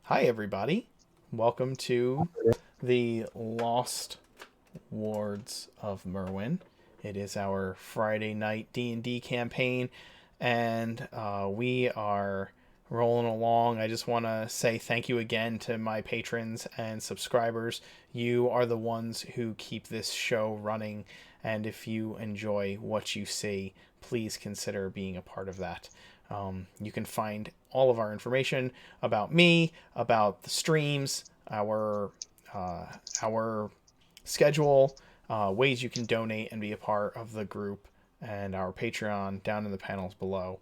Hi, everybody. Welcome to the Lost Wards of Myrwyyn. It is our Friday night D&D campaign, and we are rolling along. I just want to say thank you again to my patrons and subscribers. You are the ones who keep this show running, and if you enjoy what you see, please consider being a part of that. You can find all of our information about me, about the streams, our schedule, ways you can donate and be a part of the group, and our Patreon down in the panels below.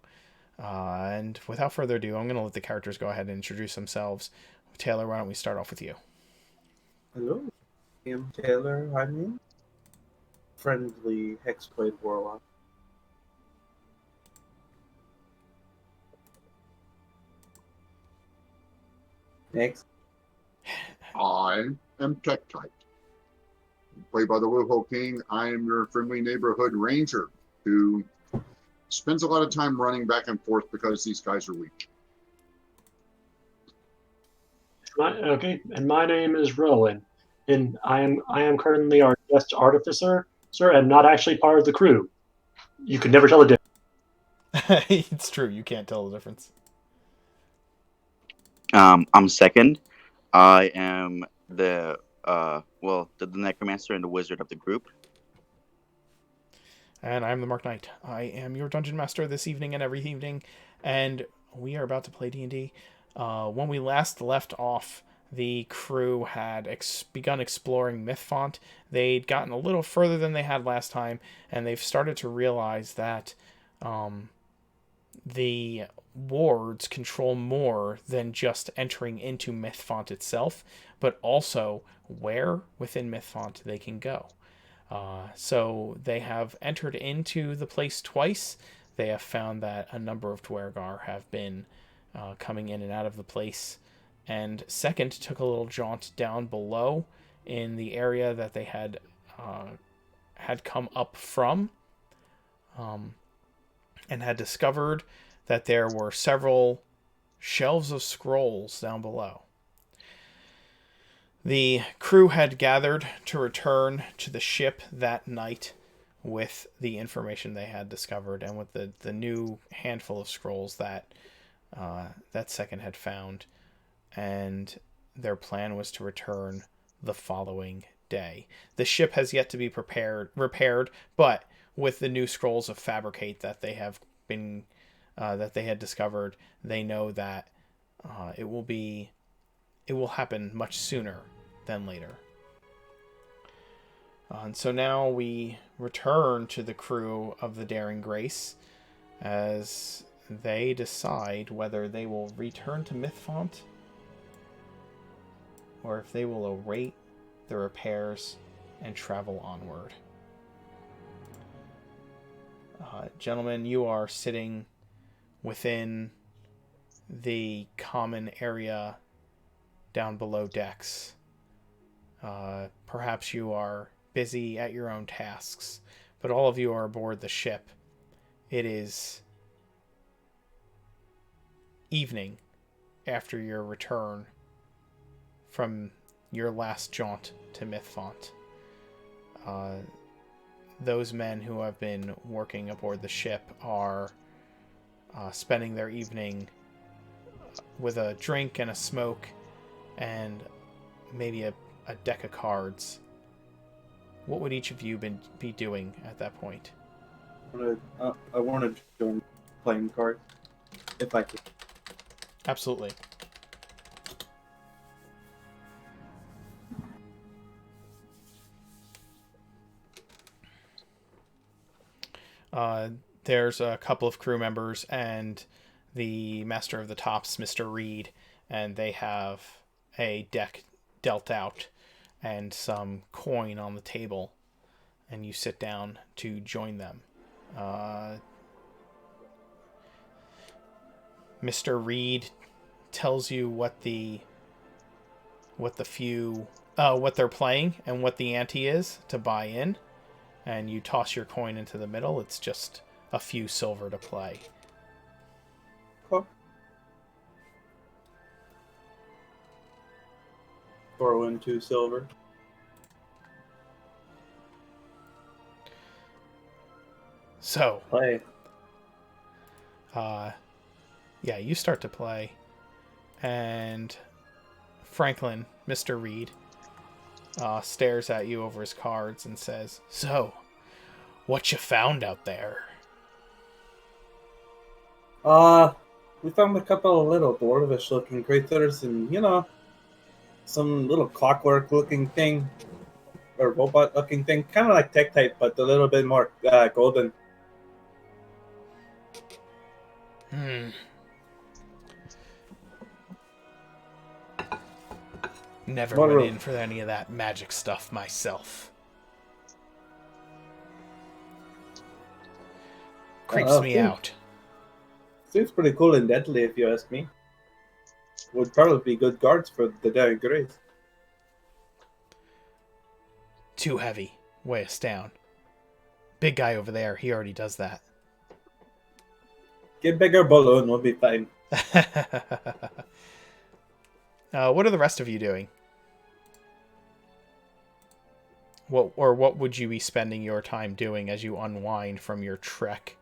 And without further ado, I'm going to let the characters go ahead and introduce themselves. Taylor, why don't we start off with you? Hello, I am Taylor. I'm in friendly Hexblade Warlock. Next, I am Tech Type. Played by the Wuho King, I am your friendly neighborhood ranger who spends a lot of time running back and forth because these guys are weak. Okay, and my name is Rowan, and I am currently our guest artificer, sir, and not actually part of the crew. You could never tell the difference. It's true, you can't tell the difference. I'm second. I am the necromancer and the wizard of the group. And I'm the Mark Knight. I am your dungeon master this evening and every evening, and we are about to play D&D. When we last left off, the crew had begun exploring Mythfont. They'd gotten a little further than they had last time, and they've started to realize that the wards control more than just entering into Mythfont itself, but also where within Mythfont they can go. So they have entered into the place twice. They have found that a number of Dwergar have been coming in and out of the place. And second, took a little jaunt down below in the area that they had come up from, and had discovered that there were several shelves of scrolls down below. The crew had gathered to return to the ship that night with the information they had discovered and with the new handful of scrolls that that second had found. And their plan was to return the following day. The ship has yet to be repaired, but with the new scrolls of fabricate that they have been that they had discovered, they know that it will happen much sooner than later. And so now we return to the crew of the Daring Grace as they decide whether they will return to Mythfont or if they will await the repairs and travel onward. Gentlemen, you are sitting within the common area down below decks. Perhaps you are busy at your own tasks, but all of you are aboard the ship. It is evening after your return from your last jaunt to Mythfont. Those men who have been working aboard the ship are spending their evening with a drink and a smoke and maybe a deck of cards. What would each of you be doing at that point? I want to join playing cards, if I can. Absolutely. There's a couple of crew members and the master of the tops, Mr. Reed, and they have a deck dealt out and some coin on the table, and you sit down to join them. Mr. Reed tells you what they're playing and what the ante is to buy in, and you toss your coin into the middle. It's just a few silver to play. Cool. Throw in 2 silver. So, Play. yeah, you start to play, and Franklin, Mr. Reed, stares at you over his cards and says, "So, what you found out there?" We found a couple of little dwarvish-looking creatures, and some little clockwork-looking thing, or robot-looking thing, kind of like Tektite, but a little bit more golden. Never What went room? in for any of that magic stuff myself. Creeps me out. Seems pretty cool and deadly, if you ask me. Would probably be good guards for the Dying Grace. Too heavy. Weigh us down. Big guy over there, he already does that. Get bigger balloon, we'll be fine. What are the rest of you doing? What would you be spending your time doing as you unwind from your trek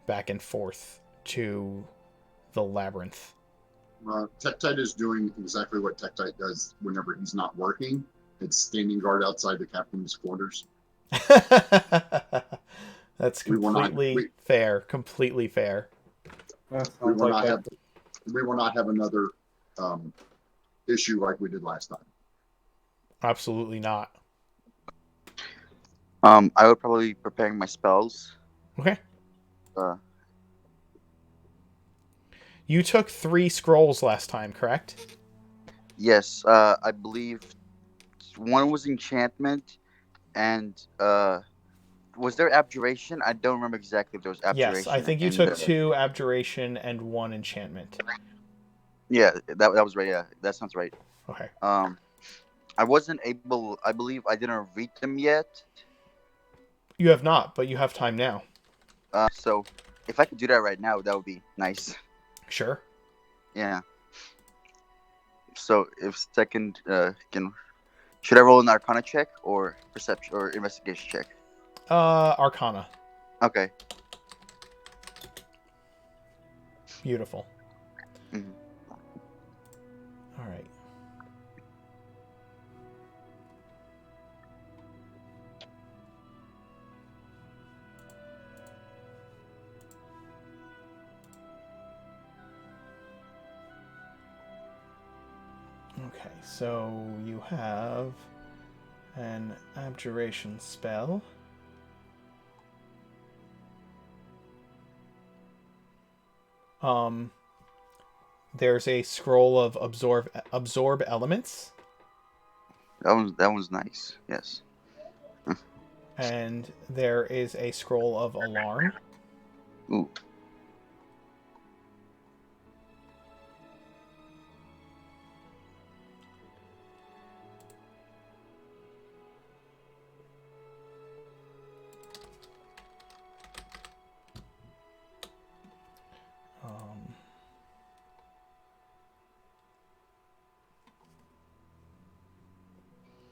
back and forth to the labyrinth? Tektite is doing exactly what Tektite does whenever he's not working. It's standing guard outside the captain's quarters. That's completely fair. Completely fair. We will not have another issue like we did last time. Absolutely not. I would probably be preparing my spells. Okay. You took 3 scrolls last time, correct? Yes, I believe one was enchantment, and was there abjuration? I don't remember exactly if there was abjuration. Yes, I think you took 2 abjuration and 1 enchantment. Yeah, that was right. Yeah, that sounds right. Okay. I wasn't able. I believe I didn't read them yet. You have not, but you have time now. So if I could do that right now, that would be nice. Sure. Yeah. So if second, should I roll an Arcana check or perception or investigation check? Arcana. Okay. Beautiful. Mm-hmm. All right. Okay, so you have an abjuration spell. There's a scroll of absorb elements. That one's nice. Yes. And there is a scroll of alarm. Ooh.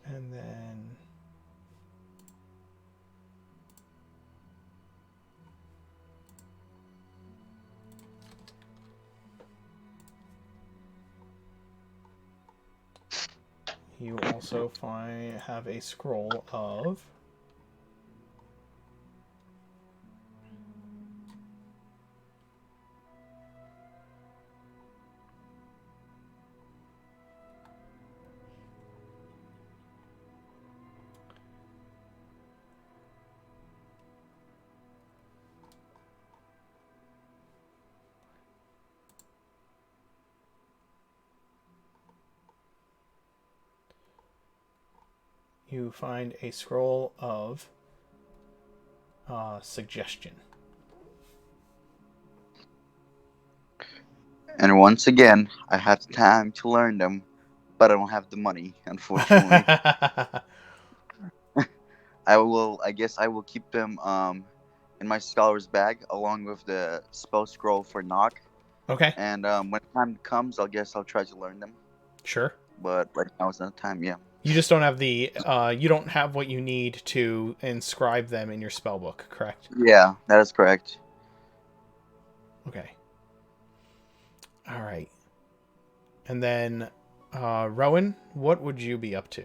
And then you also have a scroll of you find a scroll of suggestion. And once again, I have time to learn them, but I don't have the money, unfortunately. I guess I will keep them in my scholar's bag along with the spell scroll for knock. Okay. And when time comes, I'll try to learn them. Sure. but right now it's not the time. Yeah. You just don't have the you don't have what you need to inscribe them in your spell book, correct? Yeah, that is correct. Okay. All right. And then Rowan, what would you be up to?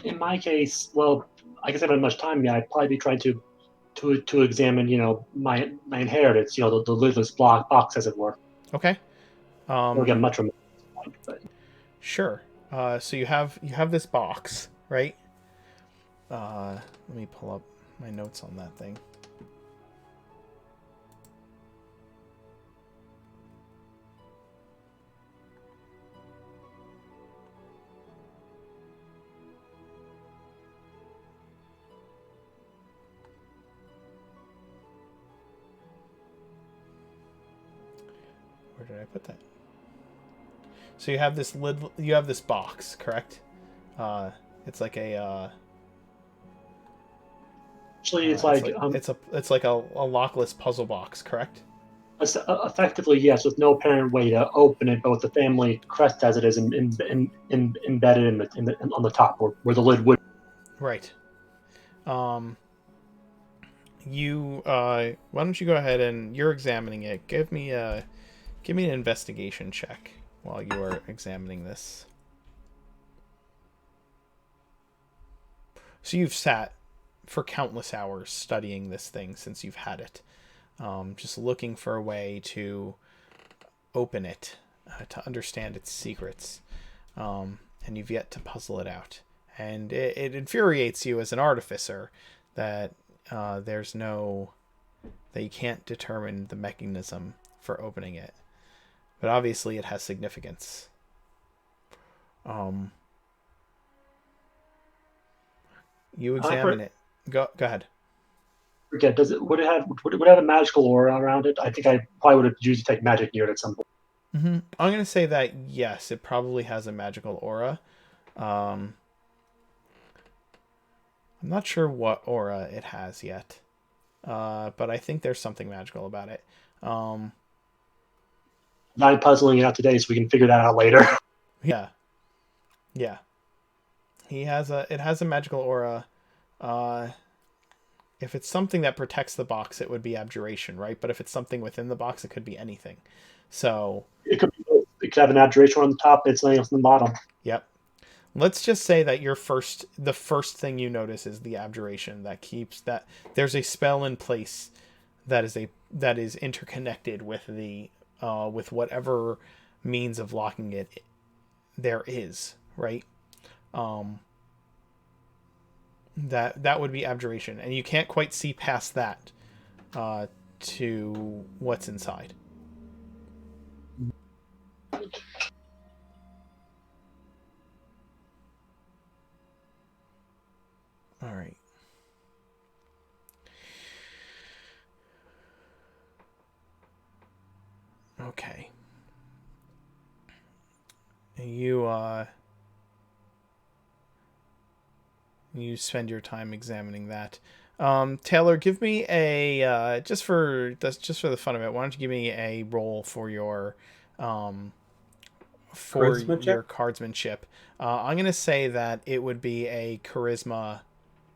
In my case, well, I guess I haven't had much time yet. I'd probably be trying to examine, my inheritance, the lidless box, as it were. Okay. Don't get much from it, but Sure. So you have this box, right? Let me pull up my notes on that thing. Where did I put that? So you have this lid. You have this box, correct? It's like a. actually, it's like it's like a lockless puzzle box, correct? effectively, yes, with no apparent way to open it, but with the family crest as it is embedded on the top, where the lid would. Right. You why don't you go ahead and you're examining it? Give me an investigation check while you are examining this. So you've sat for countless hours studying this thing since you've had it, just looking for a way to open it, to understand its secrets, and you've yet to puzzle it out. And it infuriates you as an artificer that that you can't determine the mechanism for opening it. But obviously it has significance. You examine it. Go ahead. Forget. Would it have a magical aura around it? I think I probably would have used to take magic near it at some point. Mm-hmm. I'm gonna say that yes, it probably has a magical aura. I'm not sure what aura it has yet, but I think there's something magical about it. Not puzzling it out today, so we can figure that out later. Yeah. It has a magical aura. If it's something that protects the box, it would be abjuration, right? But if it's something within the box, it could be anything. So it could have an abjuration on the top, it's something else on the bottom. Yep. Let's just say that the first thing you notice is the abjuration that keeps that there's a spell in place that is interconnected with the with whatever means of locking it there is, right? That would be abjuration, and you can't quite see past that to what's inside. All right. Okay. You spend your time examining that. Taylor, give me a just for the fun of it. Why don't you give me a roll for your cardsmanship? I'm gonna say that it would be a charisma.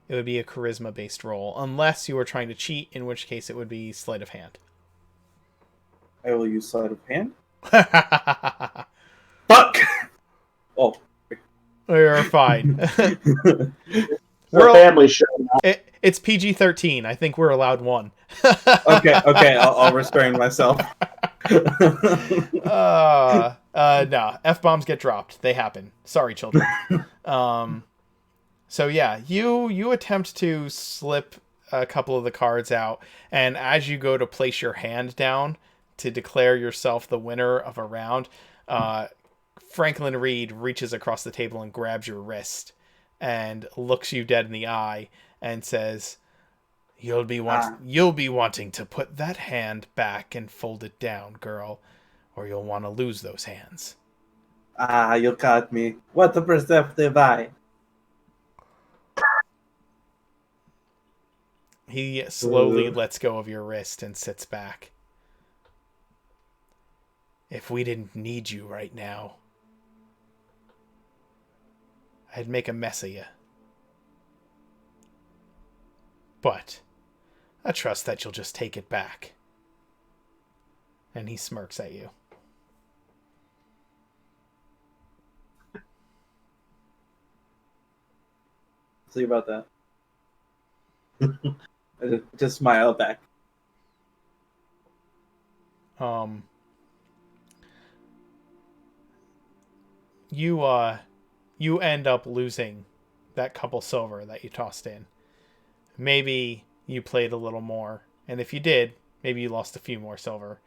It would be a charisma based roll, unless you were trying to cheat, in which case it would be sleight of hand. I will use sleight of hand. Fuck! Oh. You're fine. We're a family show now. It's PG-13. I think we're allowed one. Okay. I'll restrain myself. No, F-bombs get dropped. They happen. Sorry, children. So yeah, you attempt to slip a couple of the cards out, and as you go to place your hand down to declare yourself the winner of a round, Franklin Reed reaches across the table and grabs your wrist and looks you dead in the eye and says, You'll be wanting to put that hand back and fold it down, girl, or you'll want to lose those hands. You caught me. What a perceptive eye. He slowly lets go of your wrist and sits back. if we didn't need you right now, I'd make a mess of you. But I trust that you'll just take it back. And he smirks at you. See about that. I just smile back. You end up losing that couple silver that you tossed in. Maybe you played a little more, and if you did, maybe you lost a few more silver.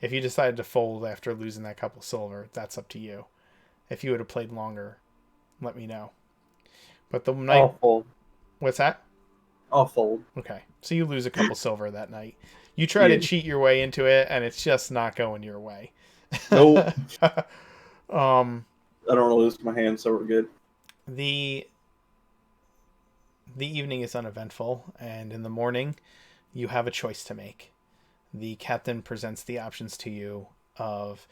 If you decided to fold after losing that couple silver, that's up to you. If you would have played longer, let me know. But the night... I'll fold. What's that? I'll fold. Okay. So you lose a couple silver that night. You try to cheat your way into it, and it's just not going your way. Nope. I don't want to lose my hand, so we're good. The evening is uneventful, and in the morning, you have a choice to make. The captain presents the options to you of,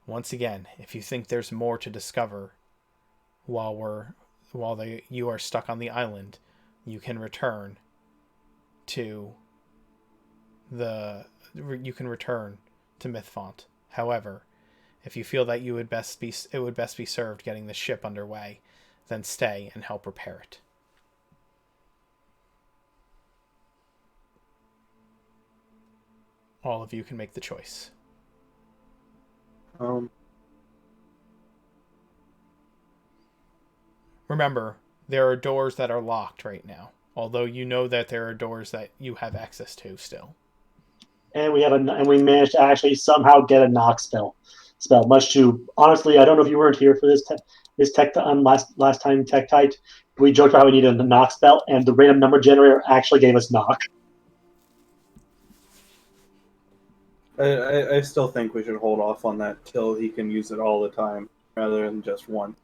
once again, if you think there's more to discover while you are stuck on the island, you can return to Mythfont. However, if you feel that it would best be served getting the ship underway, then stay and help repair it. All of you can make the choice. Remember, there are doors that are locked right now, although you know that there are doors that you have access to still. And we managed to actually somehow get a knock spell. Much to, honestly, I don't know if you weren't here for this last time Tech Tight. We joked about how we needed a knock spell, and the random number generator actually gave us knock. I still think we should hold off on that till he can use it all the time rather than just one.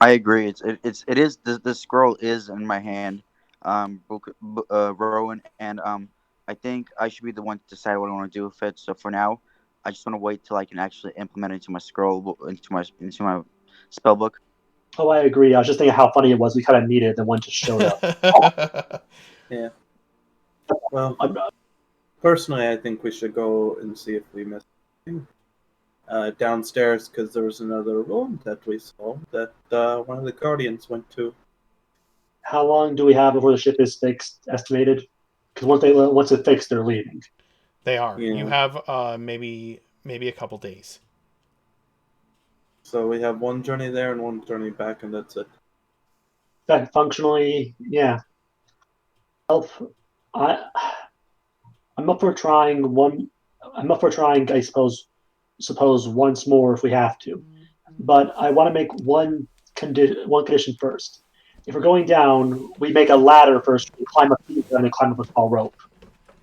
I agree. It is the scroll is in my hand, Rowan, and I think I should be the one to decide what I want to do with it. So for now, I just want to wait till I can actually implement it into my scroll, into my spell book. Oh, I agree. I was just thinking how funny it was. We kind of needed it, then one just showed up. Yeah. Well, personally, I think we should go and see if we missed anything downstairs, because there was another room that we saw that one of the Guardians went to. How long do we have before the ship is fixed, estimated? Because once it's fixed, they're leaving. They are. Yeah. You have maybe a couple days. So we have one journey there and one journey back, and that's it. That functionally, yeah. I'm up for trying one. I'm up for trying, I suppose once more if we have to. But I want to make one condition first. If we're going down, we make a ladder first. We climb up and then climb up a small rope.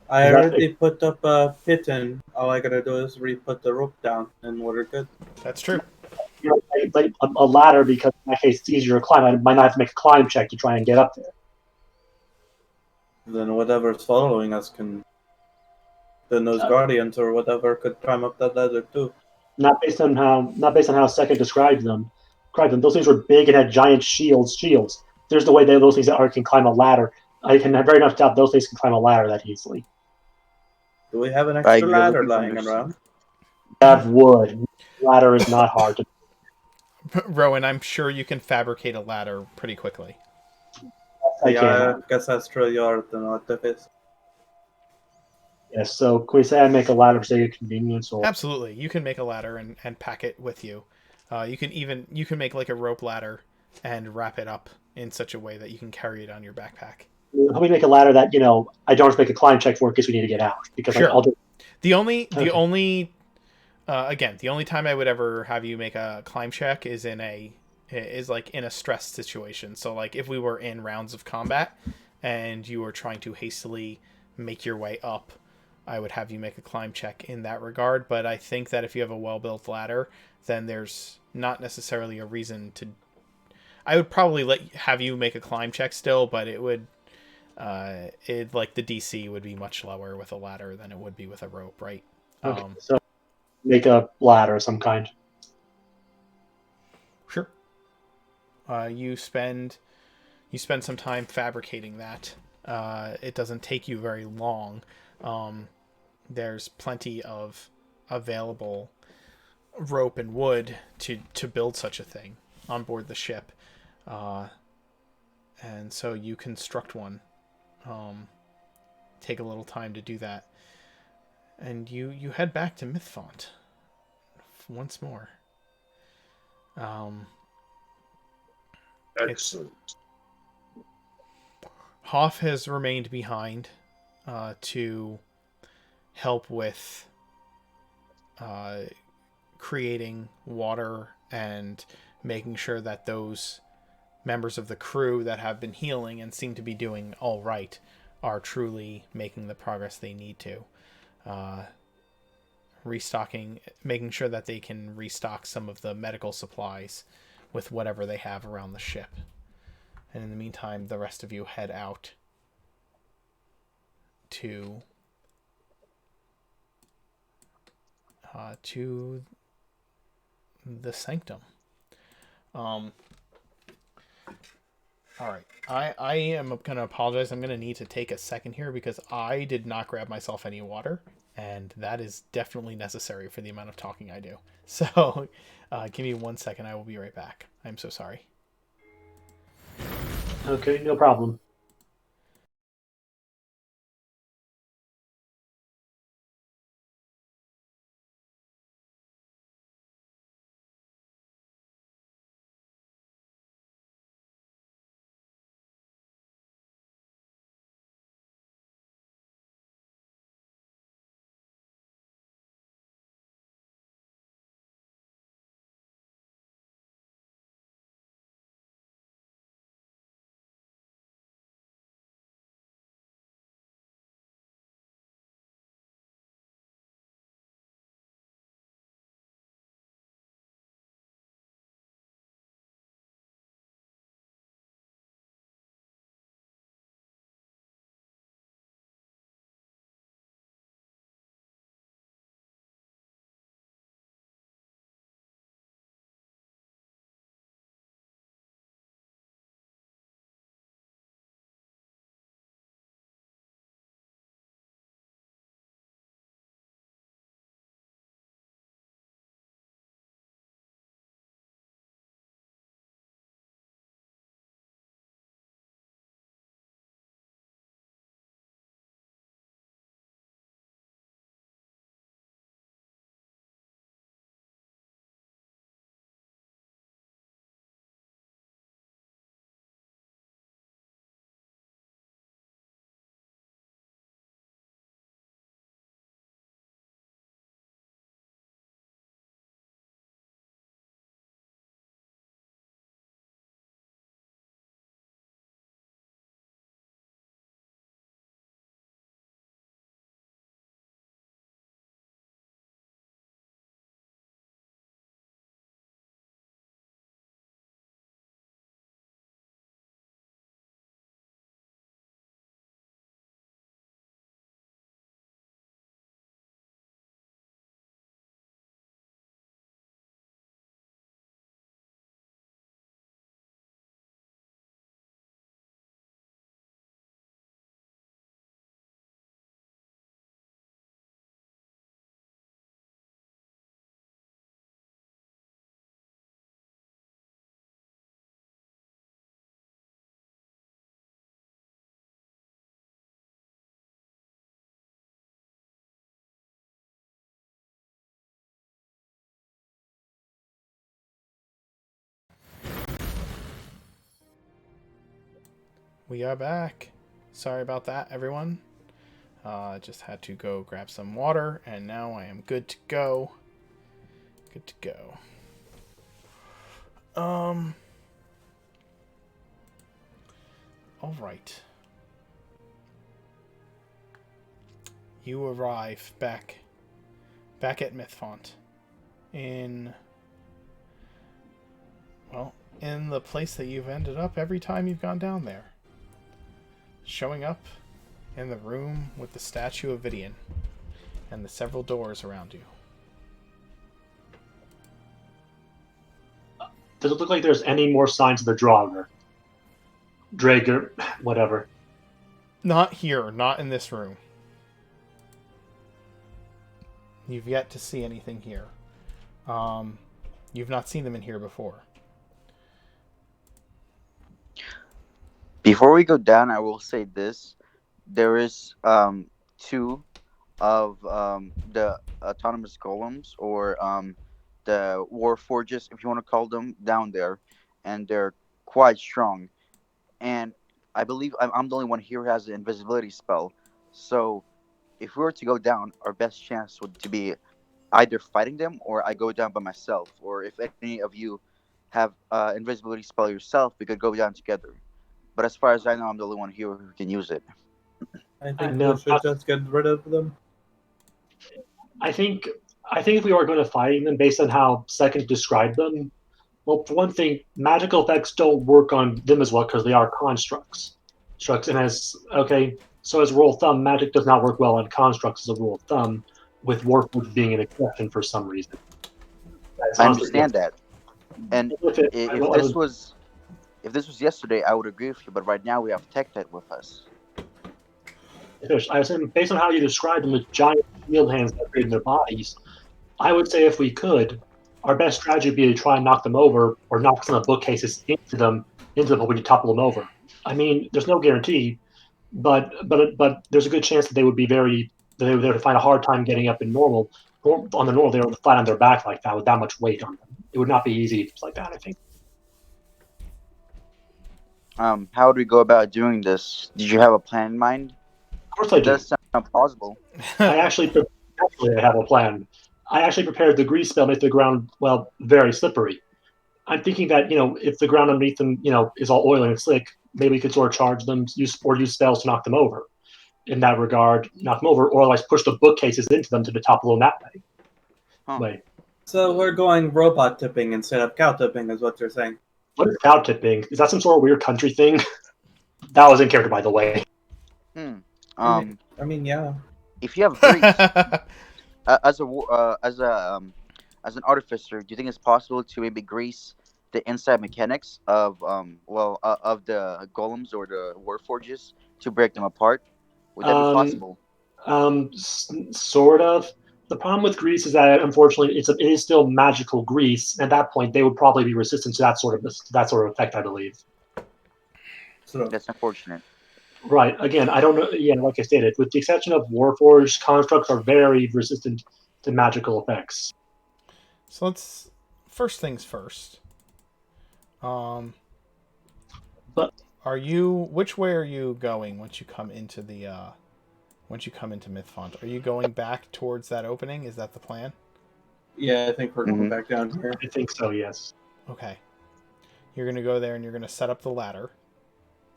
I already put up a pit in. All I gotta do is re-put the rope down, and we're good. That's true. Like a ladder, because in that case it's easier to climb. I might not have to make a climb check to try and get up there. Then whatever's following us can. Then those Guardians or whatever could climb up that ladder too. Not based on how Second described them. Those things were big and had giant shields. There's the way that those things can climb a ladder. I can very much doubt those things can climb a ladder that easily. Do we have an extra ladder lying around? Have wood. Ladder is not hard to. Rowan, I'm sure you can fabricate a ladder pretty quickly. I guess that's true. You're the artificer. Yes, so can we say I make a ladder for sake of convenience? Or... Absolutely. You can make a ladder and pack it with you. You can make like a rope ladder and wrap it up in such a way that you can carry it on your backpack. How we make a ladder that, I don't have to make a climb check for in case we need to get out. Because sure. I'll do... The only time I would ever have you make a climb check is in a stress situation. So like if we were in rounds of combat and you were trying to hastily make your way up, I would have you make a climb check in that regard. But I think that if you have a well-built ladder, then there's not necessarily a reason to. I would probably have you make a climb check still, but it would, the DC would be much lower with a ladder than it would be with a rope, right? Okay, so make a ladder of some kind. Sure. You spend some time fabricating that. It doesn't take you very long. There's plenty of available rope and wood to build such a thing on board the ship, and so you construct one. Take a little time to do that, and you head back to Mythfont once more. Excellent. Hoff has remained behind to help with creating water and making sure that those members of the crew that have been healing and seem to be doing all right are truly making the progress they need to. Restocking, making sure that they can restock some of the medical supplies with whatever they have around the ship. And in the meantime, the rest of you head out to the sanctum. All right. I am going to apologize. I'm going to need to take a second here because I did not grab myself any water, and that is definitely necessary for the amount of talking I do. So give me 1 second. I will be right back. I'm so sorry. Okay, no problem. We are back. Sorry about that, everyone. Just had to go grab some water, and now I am good to go. Good to go. All right. You arrive back at Mythfont in the place that you've ended up every time you've gone down there. Showing up in the room with the statue of Vidian and the several doors around you. Does it look like there's any more signs of the Draugr? Drager, whatever. Not here, not in this room. You've yet to see anything here. You've not seen them in here before. Before we go down, I will say this: there is two of the autonomous golems, or the war forges, if you want to call them, down there, and they're quite strong. And I believe I'm the only one here who has the invisibility spell. So if we were to go down, our best chance would to be either fighting them or I go down by myself. Or if any of you have invisibility spell yourself, we could go down together. But as far as I know, I'm the only one here who can use it. I think we should just get rid of them. I think if we are going to fight them based on how Second described them, well, for one thing, magical effects don't work on them as well because they are constructs. And so as a rule of thumb, magic does not work well on constructs as a rule of thumb, with Warforged being an exception for some reason. I understand that. And if this was yesterday, I would agree with you. But right now, we have Tektite with us. I was saying, based on how you described them with giant shield hands separating their bodies, I would say if we could, our best strategy would be to try and knock them over or knock some of the bookcases into them when you topple them over. I mean, there's no guarantee, but there's a good chance that they would find a hard time getting up in normal. On the normal, they would flat on their back like that with that much weight on them. It would not be easy like that, I think. How would we go about doing this? Did you have a plan in mind? Of course I do. It does sound plausible. I actually have a plan. I actually prepared the grease spell to make the ground, well, very slippery. I'm thinking that, if the ground underneath them, is all oily and slick, maybe we could sort of charge them, use spells to knock them over. In that regard, knock them over, or otherwise push the bookcases into them to the top of them that way. Huh. So we're going robot tipping instead of cow tipping, is what you're saying. What is cow tipping? Is that some sort of weird country thing? That was in character, by the way. I mean, yeah. If you have grease, as an artificer, do you think it's possible to maybe grease the inside mechanics of of the golems or the warforges to break them apart? Would that be possible? Sort of. The problem with grease is that, unfortunately, it is still magical grease. At that point, they would probably be resistant to that sort of effect, I believe. So That's unfortunate. Right. Again, I don't know. Yeah, like I stated, with the exception of Warforged, constructs are very resistant to magical effects. So let's first things first. But which way are you going once you come into Mythfont? Are you going back towards that opening? Is that the plan? yeah, I think we're going back down here. I think so, yes. Okay. You're going to go there and you're going to set up the ladder,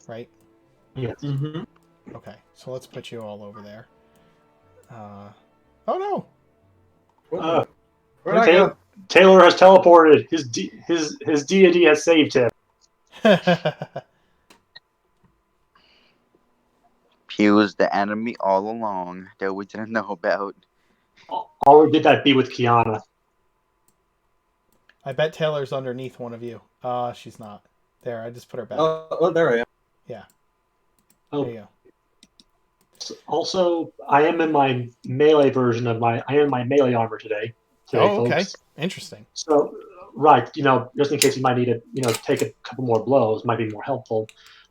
right? Yes. Mm-hmm. Okay, so let's put you all over there. Oh no! Where'd I go? Taylor has teleported. His deity has saved him. He was the enemy all along that we didn't know about. All we did that be with Kiana. I bet Taylor's underneath one of you. She's not. There, I just put her back. Oh, there I am. Yeah. Oh. There you go. Also, I am in my melee melee armor today, okay. Folks. Interesting. So, right, just in case you might need to, take a couple more blows, might be more helpful.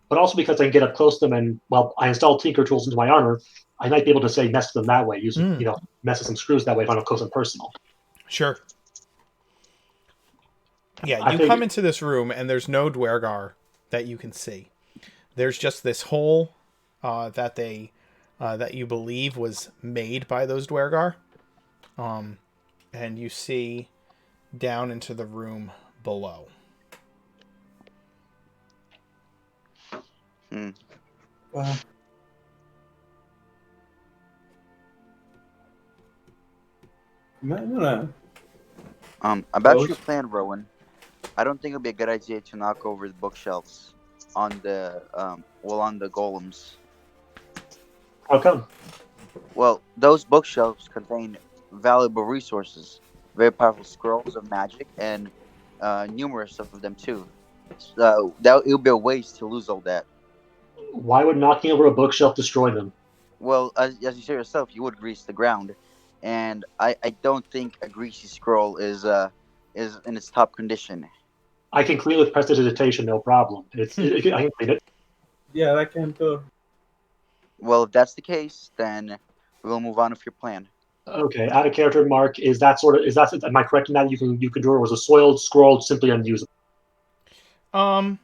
But also because I can get up close to them and, I install Tinker tools into my armor, I might be able to say mess with them that way, mess with some screws that way if I'm up close and personal. Sure. Yeah, you come into this room and there's no Dwergar that you can see. There's just this hole that you believe was made by those Dwergar. And you see down into the room below. Wow. About your plan, Rowan, I don't think it'd be a good idea to knock over the bookshelves on the golems. How come? Well, those bookshelves contain valuable resources, very powerful scrolls of magic, and numerous of them too. That it would be a waste to lose all that. Why would knocking over a bookshelf destroy them? Well, as you say yourself, you would grease the ground, and I don't think a greasy scroll is in its top condition. I can clean with prestidigitation, no problem. I can clean it. Yeah, that can do. Well, if that's the case, then we will move on with your plan. Okay, out of character mark am I correct in that you can draw it was a soiled scroll simply unusable? Um,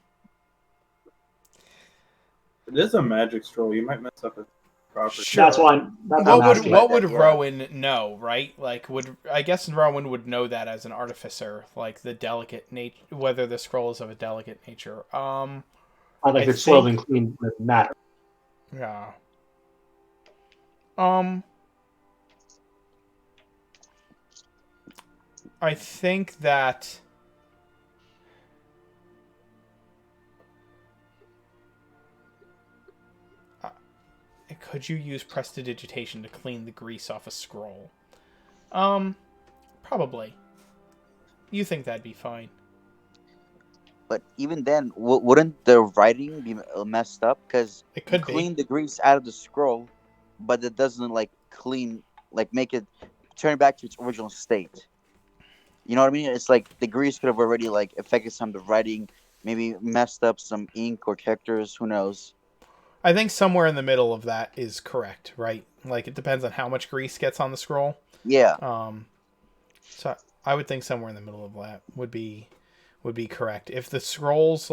It is a magic scroll. You might mess up its property. sure. That's why I'm asking. What would Yeah. Rowan know, right? Like, I guess Rowan would know that as an artificer, like the delicate nature, whether the scroll is of a delicate nature. Like I it's soiled think- and clean with matter. Yeah. I think that could you use prestidigitation to clean the grease off a scroll? Probably. You think that'd be fine? But even then, wouldn't the writing be messed up? Because It you could be. clean the grease out of the scroll, but it doesn't like clean, like make it turn back to its original state. You know what I mean? It's like the grease could have already like affected some of the writing, maybe messed up some ink or characters. Who knows? I think somewhere in the middle of that is correct, right? Like it depends on how much grease gets on the scroll. Yeah. So I would think somewhere in the middle of that would be correct. If the scrolls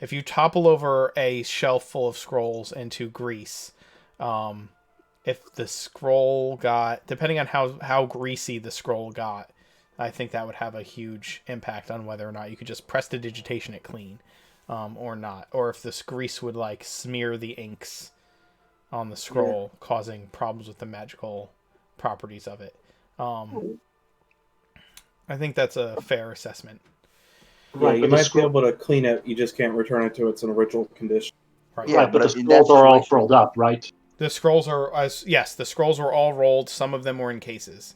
if you topple over a shelf full of scrolls into grease, if the scroll got depending on how greasy the scroll got, I think that would have a huge impact on whether or not you could just prestidigitation it clean, or not, or if this grease would like smear the inks on the scroll, causing problems with the magical properties of it. I think that's a fair assessment. Yeah, Right, you but the might be scroll, able to clean it. You just can't return it to its original condition. Right. Yeah, right, but the but in that scrolls are all situation- rolled up, right? The scrolls are yes, the scrolls were all rolled. Some of them were in cases.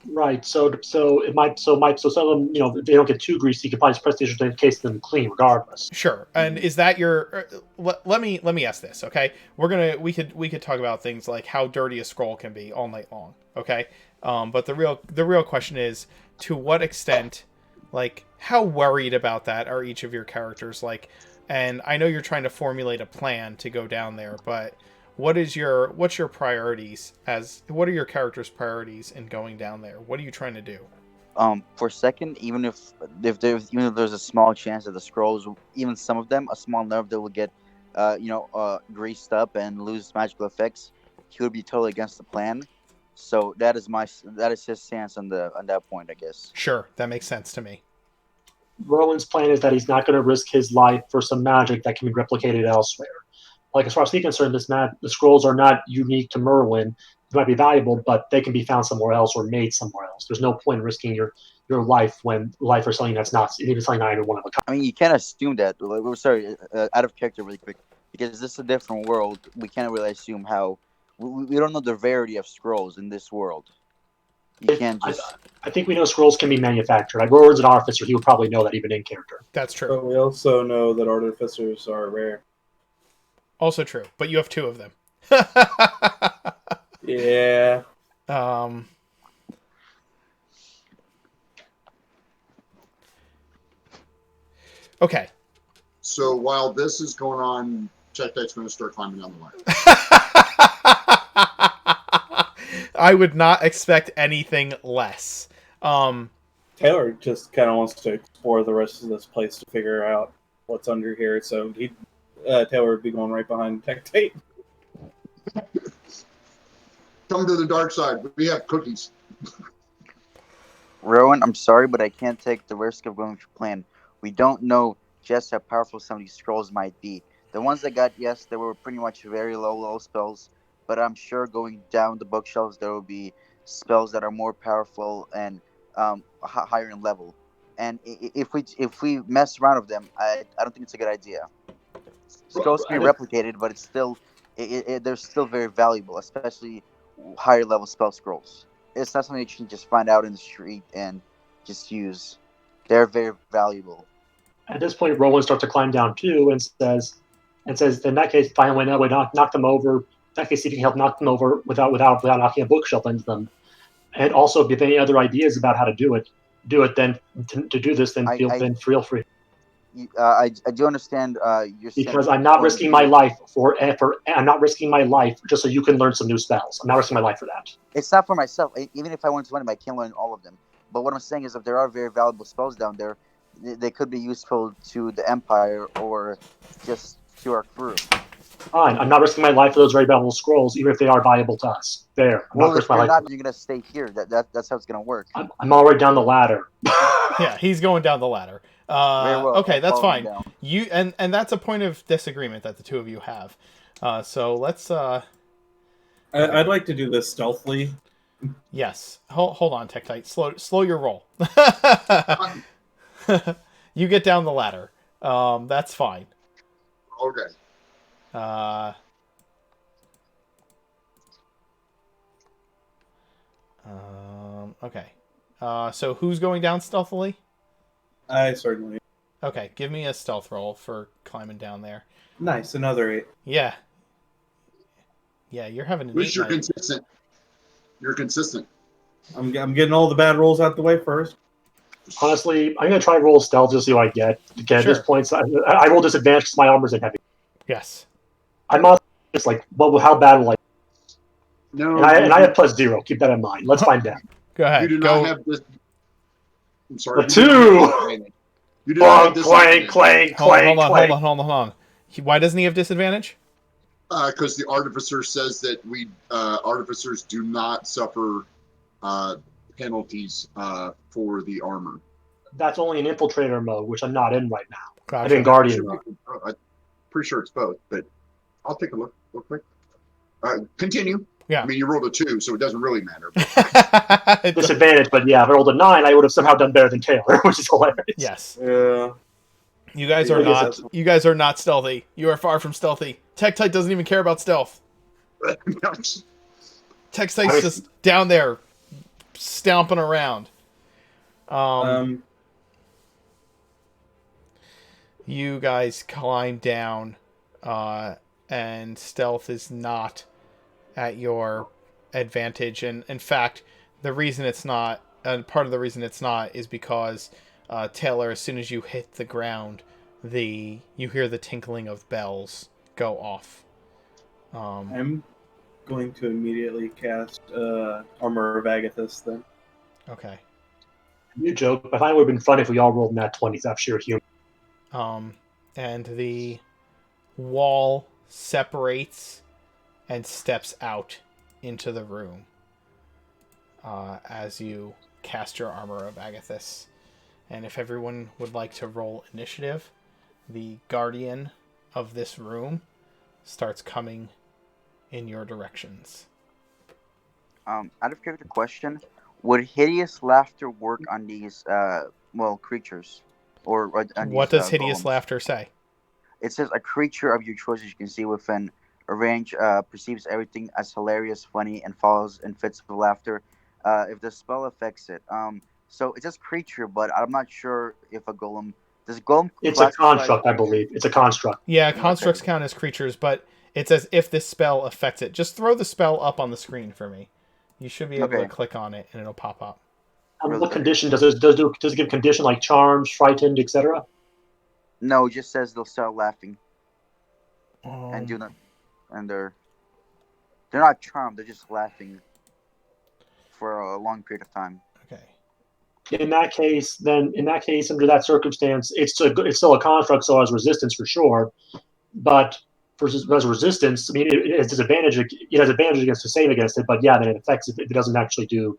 Right. So some of them, if they don't get too greasy, you can probably just press the in case them clean regardless. Sure. And is that your? Let me ask this. Okay, we could talk about things like how dirty a scroll can be all night long. Okay. But the real question is, to what extent, like, how worried about that are each of your characters? Like, and I know you're trying to formulate a plan to go down there, but what's your priorities? What are your characters' priorities in going down there? What are you trying to do? For second, even if there's a small chance that the scrolls, even some of them, a small number of them will get, greased up and lose magical effects, he would be totally against the plan. So that is his stance on that point, I guess. Sure, that makes sense to me. Rowan's plan is that he's not going to risk his life for some magic that can be replicated elsewhere. Like as far as he's concerned, the scrolls are not unique to Myrwyyn. They might be valuable, but they can be found somewhere else or made somewhere else. There's no point in risking your life when life for something that's not even something not even one of a kind. I mean, you can't assume that. We're sorry, out of character, really quick, because this is a different world. We can't really assume how. We don't know the rarity of scrolls in this world. You can't just. I think we know scrolls can be manufactured. Like Rowan's an artificer, he would probably know that even in character. That's true. But we also know that artificers are rare. Also true, but you have two of them. Yeah. Okay. So while this is going on, Tech-Tech's going to start climbing down the ladder. I would not expect anything less. Taylor just kind of wants to explore the rest of this place to figure out what's under here. So Taylor would be going right behind Tech Tate. Come to the dark side. We have cookies. Rowan, I'm sorry, but I can't take the risk of going with your plan. We don't know just how powerful some of these scrolls might be. The ones I got, yes, they were pretty much very low spells, but I'm sure going down the bookshelves there will be spells that are more powerful and higher in level. And if we mess around with them, I don't think it's a good idea. Scrolls can be replicated, but it's still they're still very valuable, especially higher level spell scrolls. It's not something that you can just find out in the street and just use. They're very valuable. At this point, Roland starts to climb down too, and says, in that case, find a way knock them over. In that case, see if you can help knock them over without knocking a bookshelf into them. And also, if you have any other ideas about how to do it. Then to do this, then feel free. I do understand your because I'm not risking my life I'm not risking my life just so you can learn some new spells. I'm not risking my life for that. It's not for myself. Even if I wanted to learn them, I can't learn all of them. But what I'm saying is, if there are very valuable spells down there, they could be useful to the Empire or just to our crew. Fine. I'm not risking my life for those very valuable scrolls, even if they are valuable to us. There. Well, if you're not, you're gonna stay here. That's how it's gonna work. I'm already down the ladder. Yeah, he's going down the ladder. Very well. Okay, that's fine. You and that's a point of disagreement that the two of you have. So let's. I'd like to do this stealthily. Yes. Hold on, Tektite. Slow your roll. You get down the ladder. That's fine. Okay. Okay. So who's going down stealthily? I certainly. Okay, give me a stealth roll for climbing down there. Nice, another 8. Yeah. Yeah, you're having an 8 At least you're night. consistent. You're consistent. I'm getting all the bad rolls out the way first. Honestly, I'm gonna try and roll stealth just to see what I get. Again, Sure. At this point, I roll disadvantage because my armor's in heavy. Yes. I'm honestly just like, well, how bad will I? No, And I have +0. Keep that in mind. Let's find out. Go ahead. you do not have this. I'm sorry. A 2. You do not have this. Hold on. Why doesn't he have disadvantage? Because the artificer says that artificers do not suffer penalties for the armor. That's only an infiltrator mode, which I'm not in right now. Gotcha. I'm in guardian mode. I'm pretty sure it's both, but I'll take a look real quick. Continue. Yeah. I mean, you rolled a 2, so it doesn't really matter. Disadvantage, but yeah, if I rolled a 9, I would have somehow done better than Taylor, which is hilarious. Yes. Yeah. You guys are not. You guys are not stealthy. You are far from stealthy. Tektite doesn't even care about stealth. Tektite's just down there, stomping around. You guys climb down, and stealth is not at your advantage. And in fact, the reason it's not, part of the reason it's not, is because Taylor, as soon as you hit the ground, you hear the tinkling of bells go off. I'm going to immediately cast Armor of Agathis then. Okay. You joke, but I would have been fun if we all rolled nat 20s out of sheer humor. And the wall separates and steps out into the room as you cast your Armor of Agathis. And if everyone would like to roll initiative, the guardian of this room starts coming in your directions. Out of character question, would hideous laughter work on these creatures? Or on what these, does hideous golems? laughter say? It says a creature of your choice you can see within a range perceives everything as hilarious, funny, and falls in fits of laughter if the spell affects it. So it says creature, but I'm not sure if a golem... Does golem... It's a construct, I believe. It's a construct. Yeah, constructs count as creatures, but it says if this spell affects it. Just throw the spell up on the screen for me. You should be able to click on it, and it'll pop up. What condition does it give condition like charmed, frightened, etc.? No, it just says they'll start laughing. And they're not charmed, they're just laughing for a long period of time. Okay. In that case, under that circumstance, it's still a construct, so it has resistance for sure. But as resistance, I mean, it has disadvantage. It has advantage against to save against it, but yeah, then it affects if it doesn't actually do,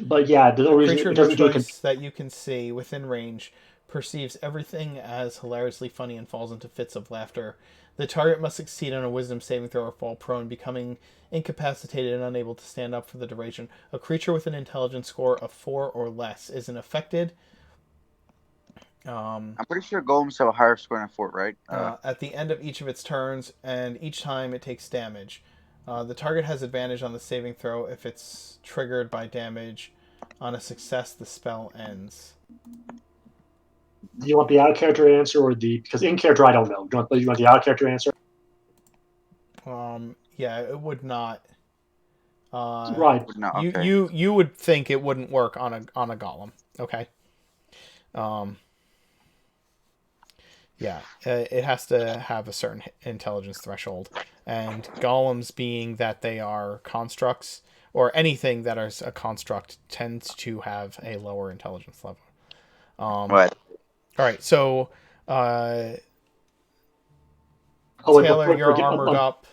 But yeah, there's no reason it doesn't do it. That you can see within range perceives everything as hilariously funny and falls into fits of laughter. The target must succeed on a wisdom saving throw or fall prone, becoming incapacitated and unable to stand up for the duration. A creature with an intelligence score of 4 or less isn't affected. I'm pretty sure golems have a higher score than 4, right? At the end of each of its turns, and each time it takes damage. The target has advantage on the saving throw if it's triggered by damage On a success, the spell ends. Do you want the out of character answer or the because in character I don't know. Do you want the out of character answer? Yeah, it would not. Right. No, You okay. you would think it wouldn't work on a golem. Okay. Yeah, it has to have a certain intelligence threshold, and golems, being that they are constructs, or anything that is a construct, tends to have a lower intelligence level. Right. All right, so Oh wait, Taylor, before I you're forget, armored up.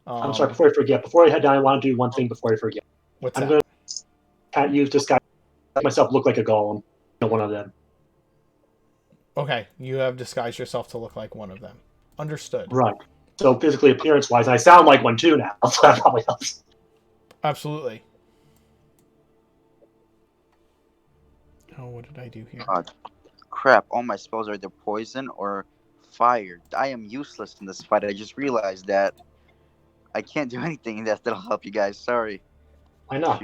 I'm sorry. Before I forget, before I head down, I want to do one thing before I forget. What's I'm that? going to can't use disguise. Make myself look like a golem. One of them. Okay, you have disguised yourself to look like one of them. Understood. Right. So physically, appearance-wise, I sound like one too now. So that probably helps. Absolutely. Oh, what did I do here? Crap, all my spells are either poison or fire. I am useless in this fight. I just realized that I can't do anything that'll help you guys. Sorry. Why not?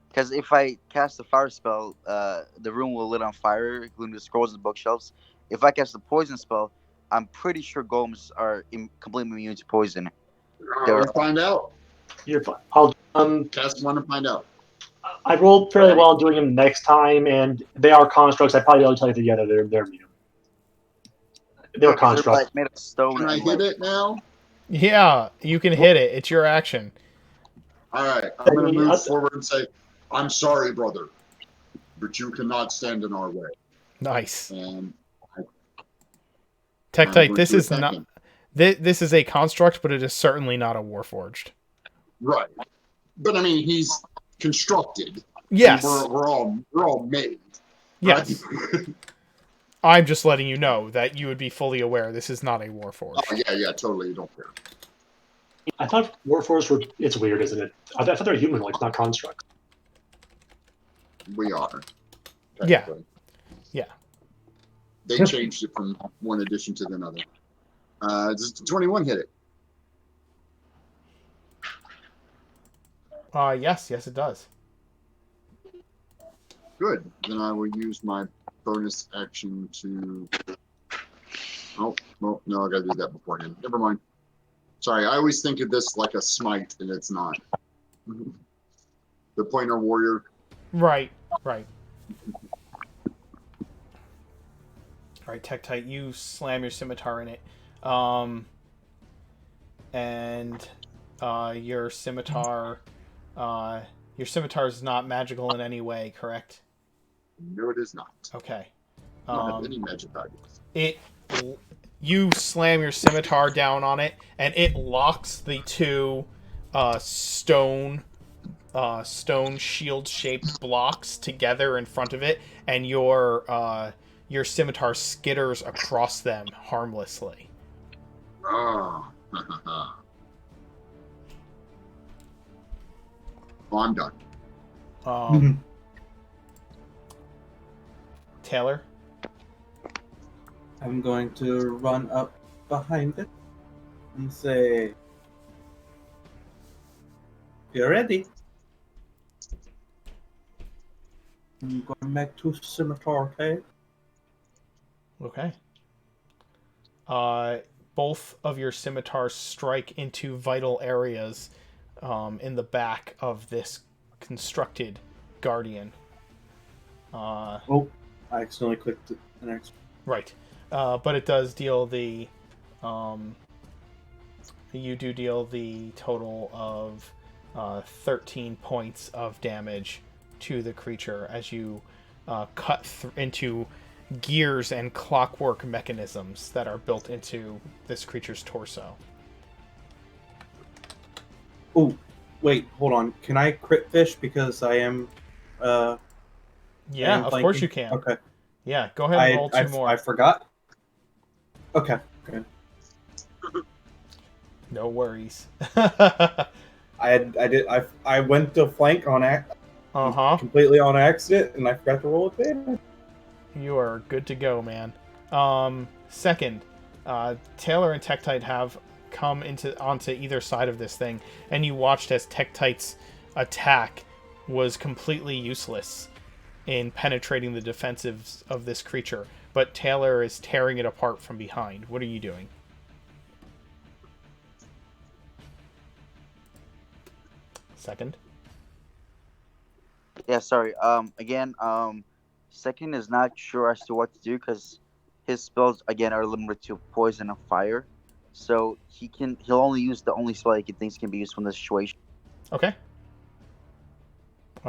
Because if I cast a fire spell, the room will lit on fire, including the scrolls and bookshelves. If I cast a poison spell, I'm pretty sure golems are completely immune to poison. We'll find out. You're fine. I'll Cast one and find out. I rolled fairly well doing them next time, and they are constructs. I probably ought to tell you together they're immune. They're constructs. Like made of stone. Can I hit it now? Yeah, you can hit it. It's your action. All right, I'm going to move forward and say, I'm sorry, brother, but you cannot stand in our way. Nice. And Tektite, this is not. This is a construct, but it is certainly not a warforged. Right, but I mean, he's constructed. Yes, we're all made. Yes. Right? I'm just letting you know that you would be fully aware this is not a warforged. Oh yeah, totally. You don't care. I thought warforged were. It's weird, isn't it? I thought they're humanoids, not constructs. We are. Yeah. Yeah. They changed it from one edition to another. Does 21 hit it? Yes, it does. Good. Then I will use my bonus action to. Oh, well, no, I gotta do that beforehand. Never mind. Sorry, I always think of this like a smite, and it's not. The pointer warrior. Right. Alright, Tektite, you slam your scimitar in it. And your scimitar is not magical in any way, correct? No, it is not. Okay. I don't have any magic items. You slam your scimitar down on it, and it locks the two stone shield-shaped blocks together in front of it, and your scimitar skitters across them harmlessly. Oh, I'm done. Taylor? I'm going to run up behind it and say, "You're ready." I'm going to make 2 scimitar attacks. Okay. Both of your scimitars strike into vital areas in the back of this constructed guardian. Oh, I accidentally clicked the next. Right. But it does deal the... you do deal the total of 13 points of damage to the creature as you cut into gears and clockwork mechanisms that are built into this creature's torso. Oh, wait, hold on. Can I crit fish because I am... Yeah, of course you can. Okay. Yeah, go ahead and roll 2 more. I forgot. Okay. No worries. I went to flank on completely on accident, and I forgot to roll advantage. You are good to go, man. Second, Taylor and Tektite have come onto either side of this thing, and you watched as Tektite's attack was completely useless in penetrating the defensives of this creature, but Taylor is tearing it apart from behind. What are you doing? Second. Yeah, sorry. Again, second is not sure as to what to do because his spells again are limited to poison and fire, so he'll only use the only spell he thinks can be used from the situation. Okay.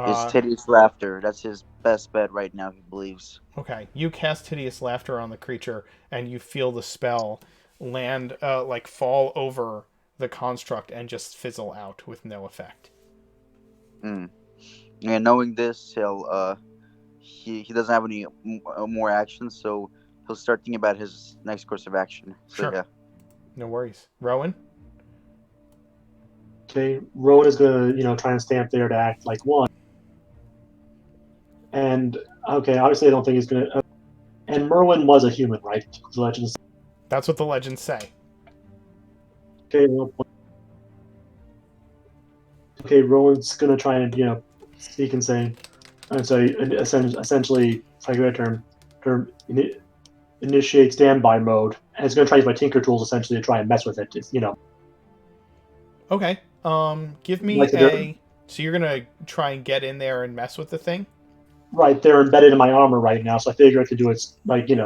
Is Tedious Laughter. That's his best bet right now, he believes. Okay. You cast Hideous Laughter on the creature, and you feel the spell land, fall over the construct and just fizzle out with no effect. Mm. And knowing this, he doesn't have any more actions, so he'll start thinking about his next course of action. So Sure. yeah. No worries. Rowan? Okay, Rowan is gonna, try and stay up there to act like one. And okay, obviously I don't think he's gonna. And Myrwyyn was a human, right? The legends. That's what the legends say. Okay, well, okay, Rowan's gonna try and speak and say, and so essentially, if I get a term initiate standby mode, and it's gonna try to use my Tinker tools essentially to try and mess with it. Okay. Give me Like a... So you're gonna try and get in there and mess with the thing? Right, they're embedded in my armor right now, so I figure I could do it I use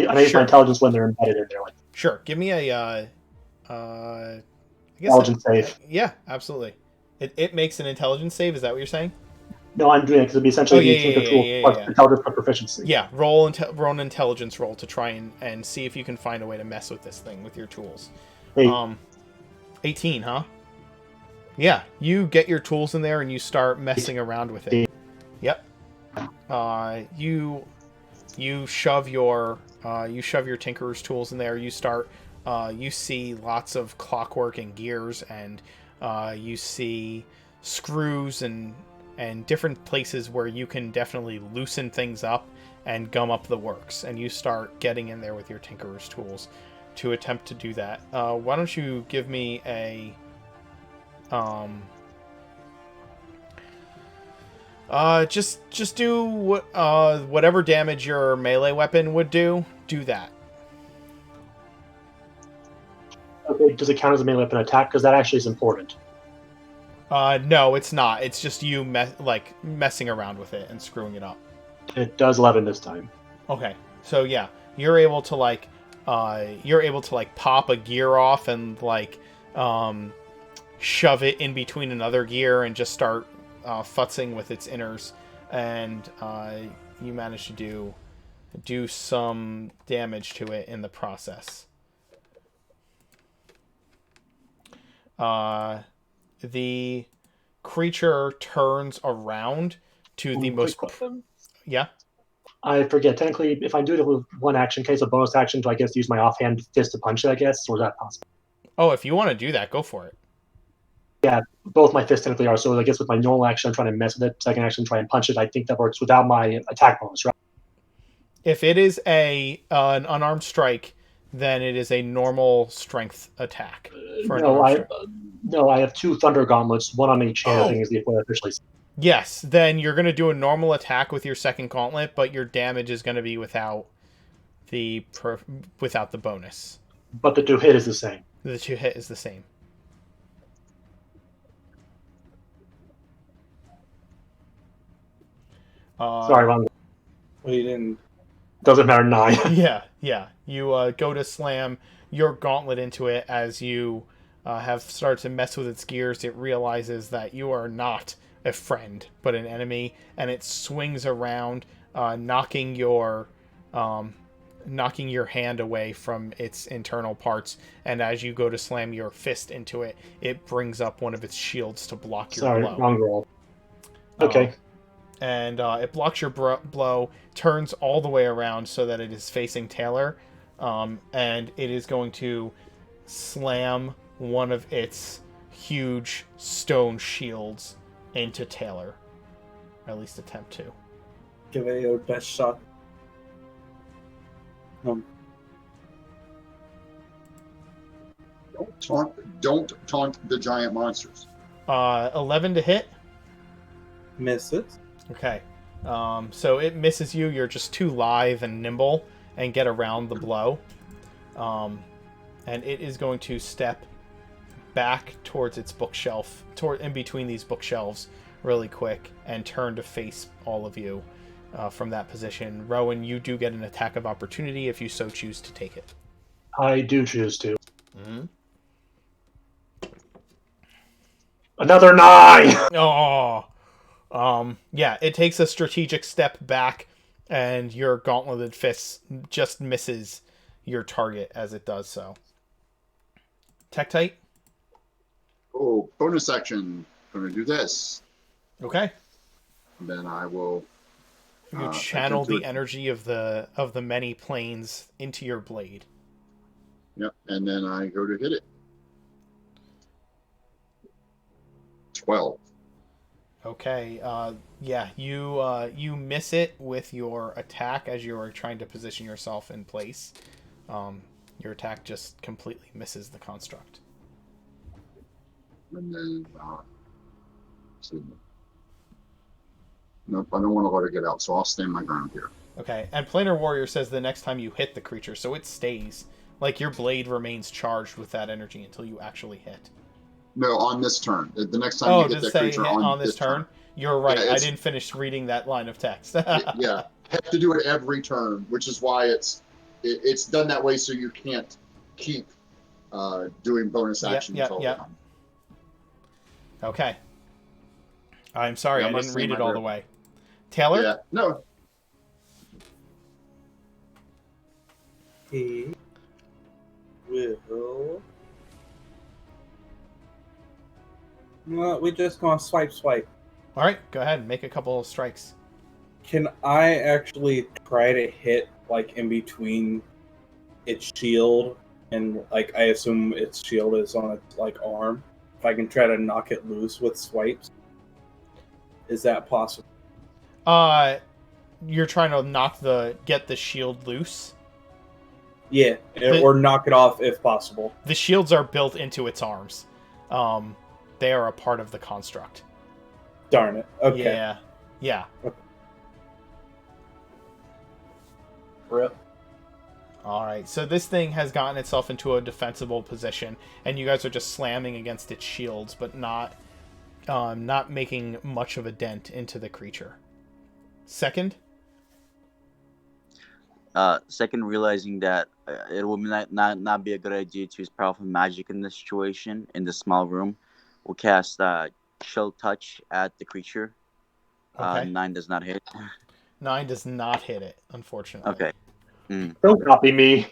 my Sure. intelligence when they're embedded in there. Like, Sure. Give me a... I guess intelligence save. yeah, absolutely. It makes an intelligence save. Is that what you're saying? No, I'm doing it because it'd be essentially the Tinker tool plus yeah. intelligence for proficiency. Yeah, roll an intelligence roll to try and see if you can find a way to mess with this thing with your tools. 18, huh? Yeah, you get your tools in there and you start messing around with it. Yep. You shove your tinkerer's tools in there. You start. You see lots of clockwork and gears, and you see screws and different places where you can definitely loosen things up and gum up the works. And you start getting in there with your tinkerer's tools to attempt to do that. Why don't you give me a just do whatever damage your melee weapon would do that. Okay, does it count as a melee weapon attack? Because that actually is important. No, it's not. It's just you messing around with it and screwing it up. It does 11 this time. Okay, so yeah, you're able to pop a gear off and shove it in between another gear and just start futzing with its inners, and you manage to do some damage to it in the process. The creature turns around to the most... Yeah? I forget. Technically, if I do it with one action, in case of bonus action, do I guess use my offhand fist to punch it, I guess? Or is that possible? Oh, if you want to do that, go for it. Yeah, both my fists technically are. So I guess with my normal action, I'm trying to mess with it. Second action, try and punch it. I think that works without my attack bonus, right? If it is an unarmed strike, then it is a normal strength attack. No, I have two thunder gauntlets, one on each hand. I think is the way officially. Yes, then you're going to do a normal attack with your second gauntlet, but your damage is going to be without the bonus. But the to hit is the same. The to hit is the same. Sorry, wrong. Well, you didn't. Doesn't matter. 9. Yeah. You go to slam your gauntlet into it as you have started to mess with its gears. It realizes that you are not a friend, but an enemy, and it swings around, knocking your hand away from its internal parts. And as you go to slam your fist into it, it brings up one of its shields to block your blow. Sorry, wrong roll. Okay. And it blocks your blow, turns all the way around so that it is facing Taylor, and it is going to slam one of its huge stone shields into Taylor. Or at least attempt to. Give it your best shot. Don't taunt the giant monsters. 11 to hit. Misses. Okay. So it misses you. You're just too lithe and nimble and get around the blow. And it is going to step back towards its bookshelf, in between these bookshelves really quick, and turn to face all of you from that position. Rowan, you do get an attack of opportunity if you so choose to take it. I do choose to. Mm-hmm. Another 9! Oh! Yeah, it takes a strategic step back, and your gauntleted fist just misses your target as it does so. Tektite? Oh, bonus action. Going to do this. Okay. And then I will. You channel attempt to- the energy of the many planes into your blade. Yep, and then I go to hit it. 12. Okay. Yeah, you miss it with your attack as you are trying to position yourself in place. Your attack just completely misses the construct. And then, nope, I don't want to let her get out, so I'll stand my ground here. Okay, and Planar Warrior says the next time you hit the creature, so it stays. Like, your blade remains charged with that energy until you actually hit. No, on this turn. The next time you hit that creature hit on this turn? You're right, Yeah, I didn't finish reading that line of text. Yeah, have to do it every turn, which is why it's done that way so you can't keep doing bonus actions all the time. Okay. I'm sorry, Yeah, I I didn't must read say it my all bad. the way. Taylor? Yeah, no. He will. No, we just gonna swipe. All right, go ahead and make a couple of strikes. Can I actually try to hit like in between its shield and like I assume its shield is on its like arm? If I can try to knock it loose with swipes, is that possible? You're trying to get the shield loose. Yeah, or knock it off if possible. The shields are built into its arms. They are a part of the construct. Darn it. Okay. Yeah. Rip. All right. So this thing has gotten itself into a defensible position, and you guys are just slamming against its shields, but not making much of a dent into the creature. Second. Second, realizing that it will not be a good idea to use powerful magic in this situation in the small room, we'll cast Chill Touch at the creature. Okay. 9 does not hit. 9 does not hit it, unfortunately. Okay. Don't copy me.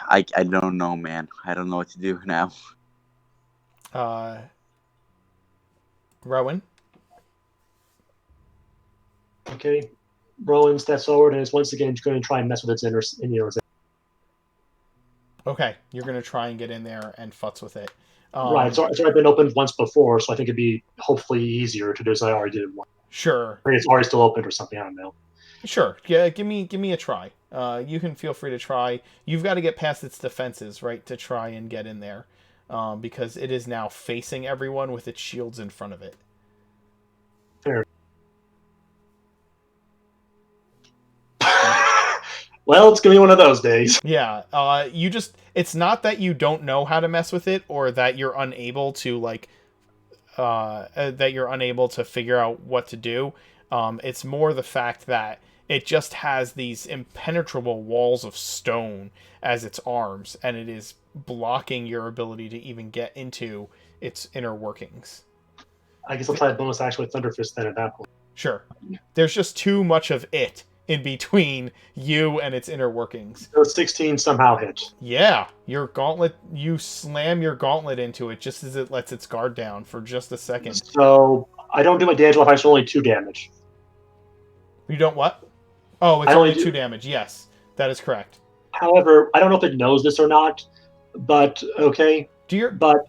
I don't know, man. I don't know what to do now. Rowan. Okay. Rowan steps forward and is once again going to try and mess with its inner. Okay, you're going to try and get in there and futz with it. Right, so it's already been opened once before, so I think it'd be hopefully easier to do as I already did once. Sure. Or it's already still open or something, I don't know. Sure. Yeah, give me a try. You can feel free to try. You've got to get past its defenses, right, to try and get in there. Because it is now facing everyone with its shields in front of it. Fair. Well, it's going to be one of those days. Yeah. It's not that you don't know how to mess with it or that you're unable to, figure out what to do. It's more the fact that it just has these impenetrable walls of stone as its arms, and it is blocking your ability to even get into its inner workings. I guess I'll try a bonus action with Thunderfist then at that point. Sure. There's just too much of it in between you and its inner workings. So 16 somehow hit. Yeah, your gauntlet, you slam your gauntlet into it just as it lets its guard down for just a second. So I don't do my damage if I only 2 damage. You don't what? Oh, it's only 2 damage. Yes, that is correct. However, I don't know if it knows this or not, but okay. But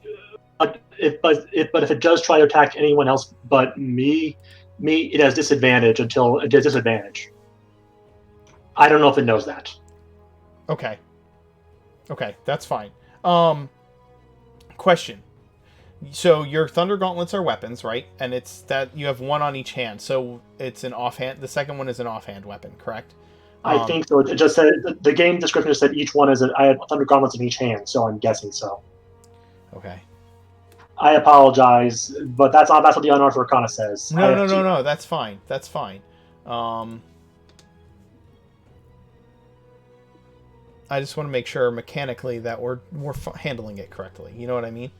if it does try to attack anyone else but me, it has disadvantage until it does disadvantage. I don't know if it knows that. Okay, that's fine. Question. So your Thunder Gauntlets are weapons, right? And it's that you have one on each hand. So it's an offhand. The second one is an offhand weapon, correct? I think so. It just said the game description just said each one is. I had Thunder Gauntlets in each hand, so I'm guessing so. Okay. I apologize, but that's what the Unearthed Arcana says. No. That's fine. That's fine. I just want to make sure mechanically that we're handling it correctly. You know what I mean?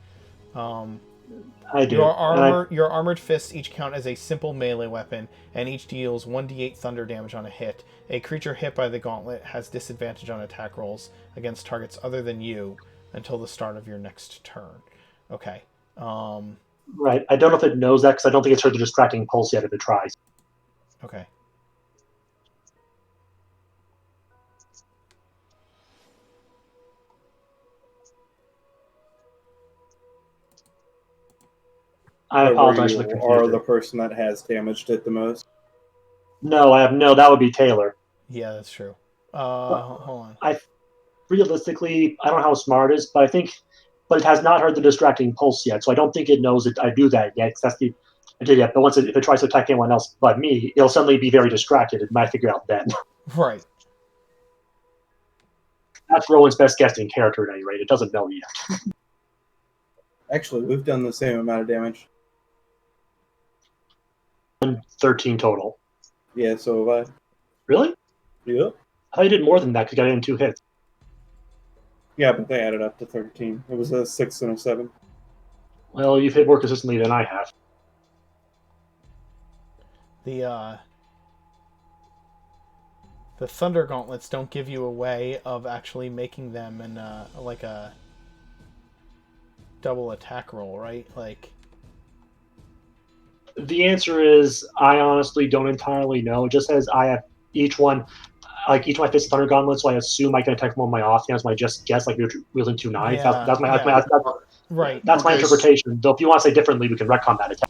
I do. Your armored fists each count as a simple melee weapon, and each deals 1d8 thunder damage on a hit. A creature hit by the gauntlet has disadvantage on attack rolls against targets other than you until the start of your next turn. Okay. Right. I don't know if it knows that because I don't think it's heard the distracting pulse yet if it tries. Okay. I apologize for the You confusion. are the person that has damaged it the most. No, I have no. That would be Taylor. Yeah, that's true. Hold on. Realistically, I don't know how smart it is, but it has not heard the distracting pulse yet, so I don't think it knows that I do that yet. That's the I did yet. But if it tries to attack anyone else but me, it'll suddenly be very distracted. It might figure out then. Right. That's Rowan's best guessing character at any rate. It doesn't know yet. Actually, we've done the same amount of damage. 13 total. Yeah, so have I. Really? Yep. I thought you did more than that because you got it in 2 hits. Yeah, but they added up to 13. It was a 6 and a 7. Well, you've hit more consistently than I have. The Thunder Gauntlets don't give you a way of actually making them in like a double attack roll, right? Like, the answer is I honestly don't entirely know. It just says I have each one, like each of my fists Thunder Gauntlets, so I assume I can attack one of my offhands. My just guess, like you're wielding 2 knives. Yeah, That's my right. That's my interpretation. Though if you want to say differently, we can retcon that attack.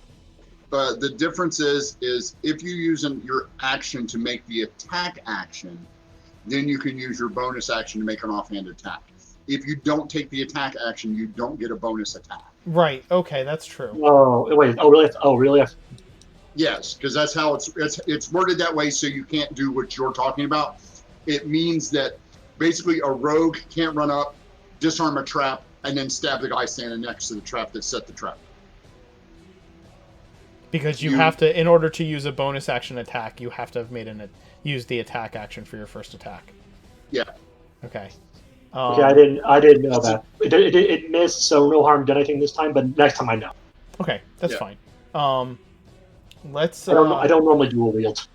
The difference is if you use your action to make the attack action, then you can use your bonus action to make an offhand attack. If you don't take the attack action, you don't get a bonus attack. Right. Okay, that's true. Oh wait. Oh really? Oh really? Yes, because that's how it's worded that way. So you can't do what you're talking about. It means that basically a rogue can't run up, disarm a trap, and then stab the guy standing next to the trap that set the trap. Because you have to, in order to use a bonus action attack, you have to have used the attack action for your first attack. Yeah. Okay. Okay, I didn't know that. It missed, so no harm done anything this time. But next time I know. Okay, that's fine. Let's. I don't normally dual wield.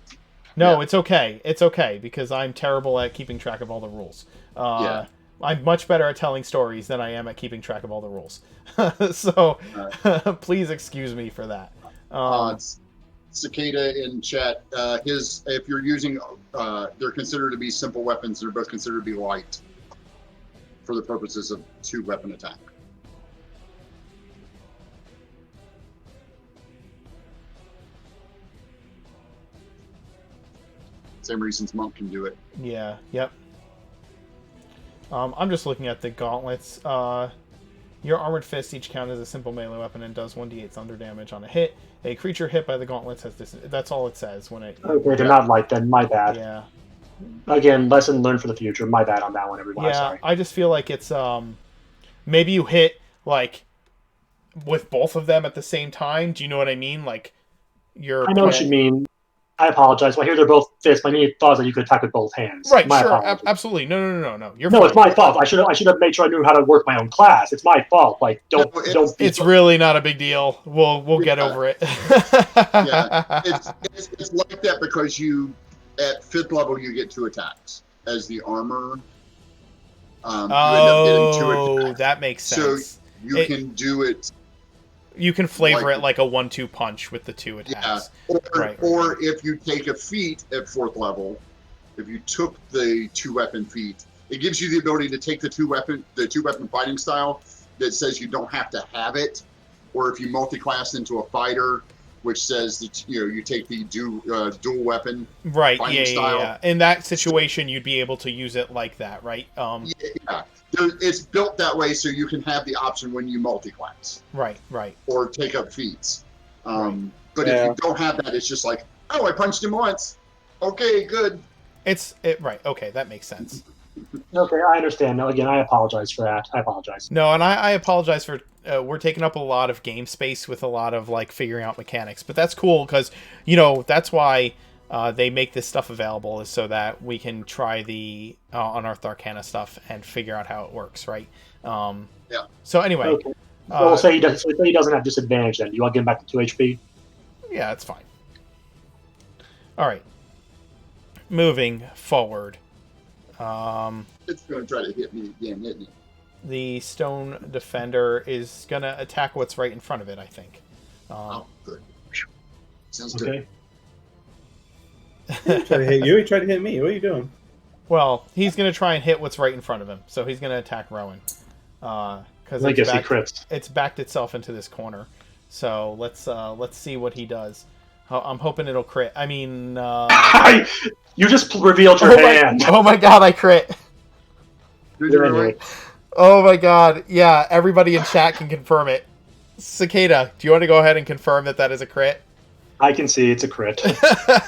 No, it's okay. It's okay because I'm terrible at keeping track of all the rules. I'm much better at telling stories than I am at keeping track of all the rules. So, please excuse me for that. Cicada in chat. If you're using, they're considered to be simple weapons. They're both considered to be light for the purposes of 2-weapon attack. Same reasons Monk can do it. Yeah. Yep. I'm just looking at the gauntlets. Your armored fists each count as a simple melee weapon and does 1d8 thunder damage on a hit. A creature hit by the gauntlets has this. That's all it says when it. Okay, they're not light then. My bad. Yeah. Again, lesson learned for the future. My bad on that one, everyone. Yeah, I'm sorry. I just feel like it's maybe you hit like with both of them at the same time. Do you know what I mean? Like I know what you mean. I apologize. Well, here they're both fists. My main thought is that you could attack with both hands. Right, my sure, apologies. absolutely. No. You're no, fine. It's my fault. I should have made sure I knew how to work my own class. It's my fault. Like, don't. It's really not a big deal. We'll get over it. Yeah, it's like that because you at 5th level you get 2 attacks as the armor. You end up getting 2 attacks. That makes sense. So you can do it. You can flavor it like a 1-2 punch with the 2 attacks. Yeah. Or if you take a feat at 4th level, if you took the 2-weapon feat, it gives you the ability to take the 2-weapon fighting style that says you don't have to have it. Or if you multi-class into a fighter, which says that you take the dual weapon Right. fighting Yeah. style. Yeah. In that situation, you'd be able to use it like that, right? Yeah, it's built that way so you can have the option when you multi-class. Right. Right. Or take up feats. Right. But if you don't have that, it's just like, oh, I punched him once. Okay, good. Right. Okay, that makes sense. Okay, I understand. Now, again, I apologize for that. I apologize. No, and I apologize for we're taking up a lot of game space with a lot of like figuring out mechanics, but that's cool because that's why they make this stuff available is so that we can try the Unearthed Arcana stuff and figure out how it works, right? Yeah. So anyway, Okay. So we'll say he doesn't have disadvantage then. You want to get him back to 2 HP? yeah, it's fine. All right, moving forward. It's going to try to hit me again, isn't it? The stone defender is going to attack what's right in front of it, I think. Oh, good. Sounds Okay. He tried to hit you. He tried to hit me. What are you doing? Well, he's going to try and hit what's right in front of him. So he's going to attack Rowan. Because I guess he crits. It's backed itself into this corner. So let's see what he does. I'm hoping it'll crit. I mean... You just revealed your hand. Oh my god, I crit. Did you really? Oh my god. Yeah, everybody in chat can confirm it. Cicada, do you want to go ahead and confirm that is a crit? I can see it's a crit.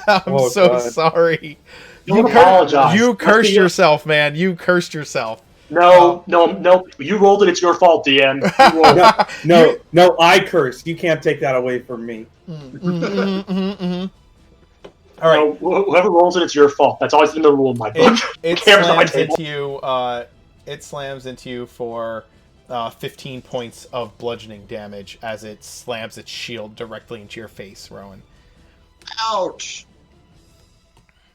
I'm sorry. You apologize. You cursed yourself, man. You cursed yourself. No. You rolled it. It's your fault, DM. No, I cursed. You can't take that away from me. All right. No, whoever rolls it, it's your fault. That's always been the rule in my book. It slams into you. It slams into you for 15 points of bludgeoning damage as it slams its shield directly into your face, Rowan. Ouch!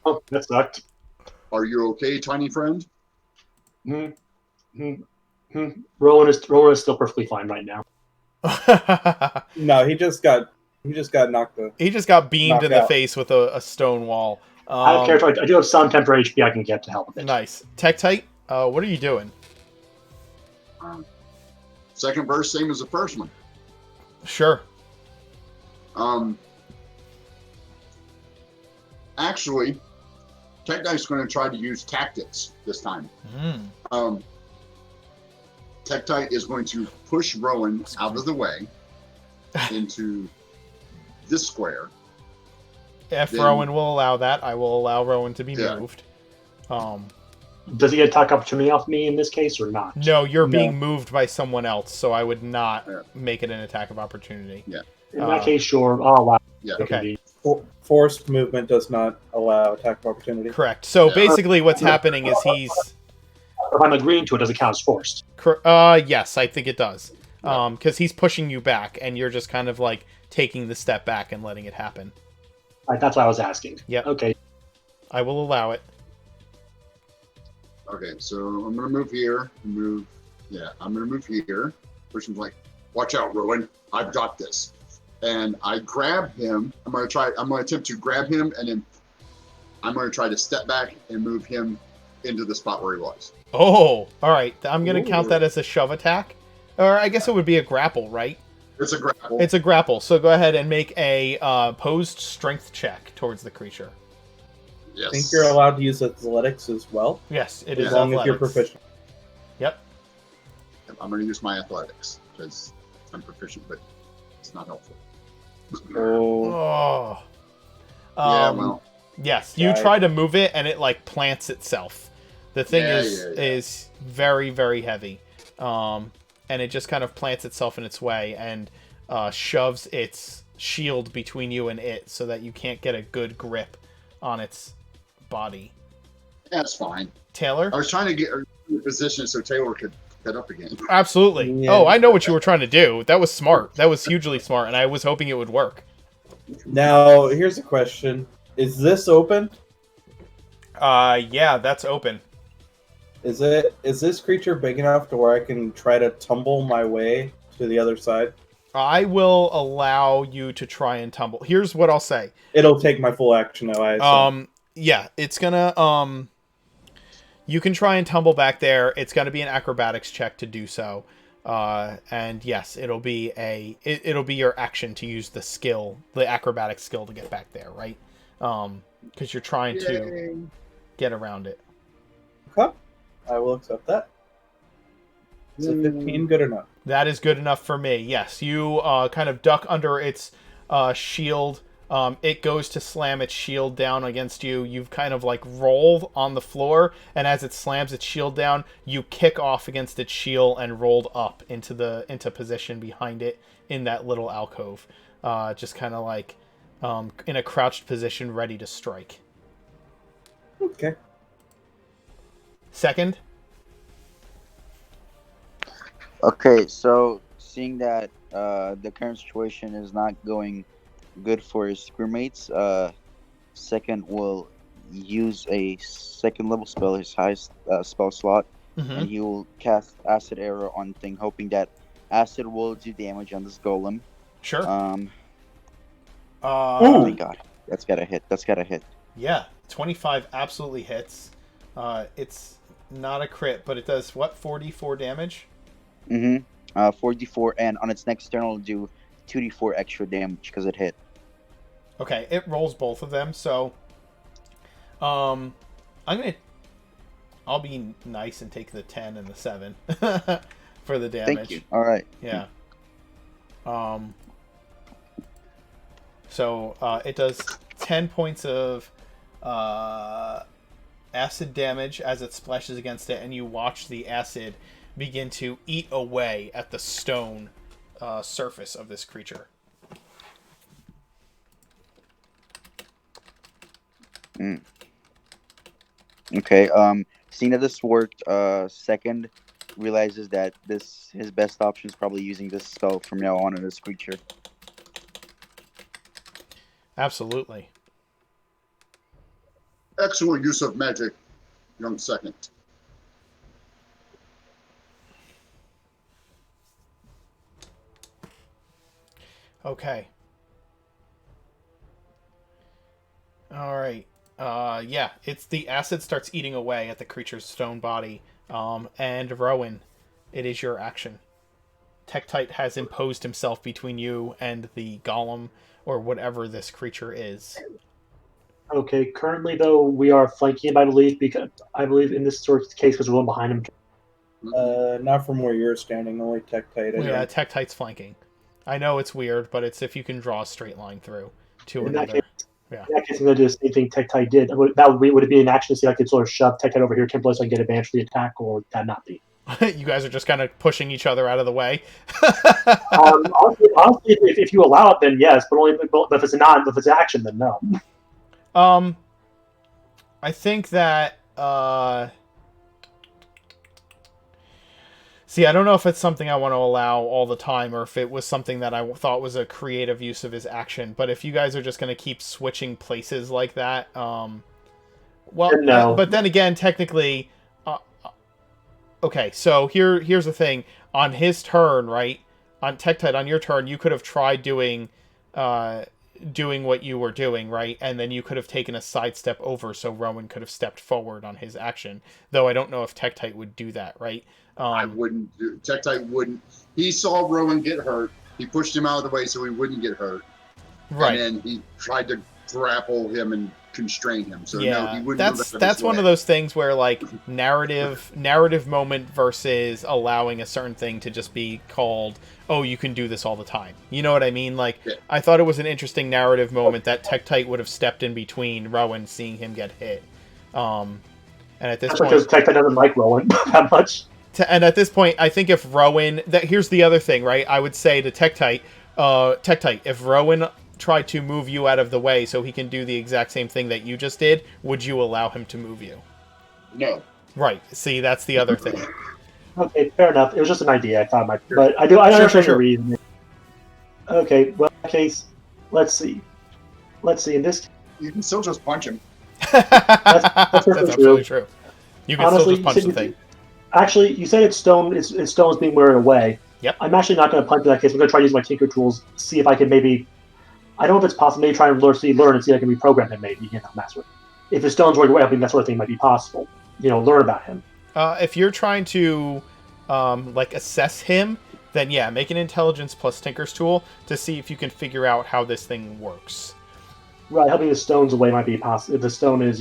Oh, that sucked. Are you okay, tiny friend? Rowan is still perfectly fine right now. No, he just got knocked out. He just got beamed in the out. face with a stone wall. I don't care if I do have some temporary HP I can get to help with it. Nice. Tektite, what are you doing? Second verse, same as the first one. Sure. Actually, Tektite's going to try to use tactics this time. Tektite is going to push Rowan out of the way into this square. If Rowan will allow that, I will allow Rowan to be moved. Does he get attack opportunity off me in this case or not? No, you're being moved by someone else, so I would not make it an attack of opportunity. Yeah. In that case, sure. I'll allow. Yeah. Okay. Forced movement does not allow attack of opportunity. Correct. So basically what's happening is he's... If I'm agreeing to it, does it count as forced? Yes, I think it does. Because he's pushing you back, and you're just kind of like taking the step back and letting it happen. Right, that's what I was asking. Yeah. Okay. I will allow it. Okay, so I'm going to move here. I'm going to move here. Person's like, watch out, Rowan. I've got this. And I grab him. I'm going to attempt to grab him, and then I'm going to try to step back and move him into the spot where he was. Oh, all right. I'm going to count that as a shove attack. Or I guess it would be a grapple, right? It's a grapple. It's a grapple. So go ahead and make a opposed strength check towards the creature. Yes. I think you're allowed to use athletics as well. Yes, it is as long athletics. as you're proficient. Yep. I'm going to use my athletics because I'm proficient, but it's not helpful. Oh. Yeah, well. Yes, you try to move it and it like plants itself. The thing is very, very heavy. And it just kind of plants itself in its way and shoves its shield between you and it so that you can't get a good grip on its body. That's fine. Taylor? I was trying to get her in position so Taylor could head up again. Absolutely. Yeah. Oh, I know what you were trying to do. That was smart. That was hugely smart, and I was hoping it would work. Now, here's a question. Is this open? Yeah, that's open. Is this creature big enough to where I can try to tumble my way to the other side? I will allow you to try and tumble. Here's what I'll say. It'll take my full action, though, I assume. Yeah, it's gonna, you can try and tumble back there. It's gonna be an acrobatics check to do so. And yes, it'll be it'll be your action to use the acrobatic skill to get back there, right? Because you're trying to Yay. get around it. Okay. I will accept that. Is a 15 good enough? That is good enough for me. Yes, you kind of duck under its shield. It goes to slam its shield down against you. You've kind of like rolled on the floor, and as it slams its shield down, you kick off against its shield and rolled up into position behind it in that little alcove, just kind of like in a crouched position, ready to strike. Okay. Second. Okay, so seeing that the current situation is not going good for his crewmates, second will use a second level spell, his highest spell slot, and he will cast Acid Arrow on thing, hoping that acid will do damage on this golem. Sure. Oh my god, that's gotta hit. Yeah, 25 absolutely hits. It's not a crit, but it does what, 44 damage? 4d4, and on its next turn it'll do 2d4 extra damage because it hit. Okay, it rolls both of them, so I'll be nice and take the 10 and the 7 for the damage. Thank you. All right. Yeah. So it does 10 points of acid damage as it splashes against it, and you watch the acid begin to eat away at the stone surface of this creature. Okay. Seeing that this worked, second realizes that his best option is probably using this spell from now on this creature. Absolutely. Excellent use of magic, young second. Okay. All right. Yeah, it's the acid starts eating away at the creature's stone body. And Rowan, it is your action. Tektite has imposed himself between you and the golem, or whatever this creature is. Okay, currently though we are flanking him, I believe, because I believe in this sort of case because we're one behind him. Not from where you're standing, only Tektite. Yeah, Tektite's flanking. I know it's weird, but it's if you can draw a straight line through to In that another. case, Yeah. In that case, I'm going to do the same thing Tektite did. Would it be an action to see if I could sort of shove Tektite over here temporarily so I can get advantage for the attack, or would that not be? You guys are just kind of pushing each other out of the way. Honestly, if you allow it, then yes, but if it's not, if it's action, then no. I think that see, I don't know if it's something I want to allow all the time, or if it was something that I thought was a creative use of his action. But if you guys are just going to keep switching places like that, well, no. But then again, technically, okay. So here's the thing: on his turn, right? On Tektite, on your turn, you could have tried doing what you were doing, right? And then you could have taken a sidestep over, so Rowan could have stepped forward on his action. Though I don't know if Tektite would do that, right? I wouldn't do. Tektite wouldn't. He saw Rowan get hurt. He pushed him out of the way so he wouldn't get hurt. Right. And then he tried to grapple him and constrain him. So yeah, no, he wouldn't. That's one of those things where like narrative moment versus allowing a certain thing to just be called, oh, you can do this all the time. You know what I mean? Like, yeah. I thought it was an interesting narrative moment that Tektite would have stepped in between Rowan seeing him get hit. And at this point, because Tektite doesn't like Rowan that much. And at this point, I think if Rowan, here's the other thing, right? I would say to Tektite, if Rowan tried to move you out of the way so he can do the exact same thing that you just did, would you allow him to move you? No. Right. See, that's the other thing. Okay, fair enough. It was just an idea I thought might, but I understand the reason. Okay, well, in that case, let's see. In this, you can still just punch him. That's absolutely true. You can honestly, still just punch the thing. Actually, you said it's stone. It's stone's being weared away. Yep. I'm actually not going to punch in that case. I'm going to try to use my tinker tools, see if I can maybe. I don't know if it's possible. Maybe try and learn and see if I can reprogram him. Maybe mess with. If his stone's wearing away, I think that sort of thing might be possible. Learn about him. If you're trying to like assess him, then yeah, make an intelligence plus Tinker's Tool to see if you can figure out how this thing works. Right, helping the stones away might be possible. If the stone is,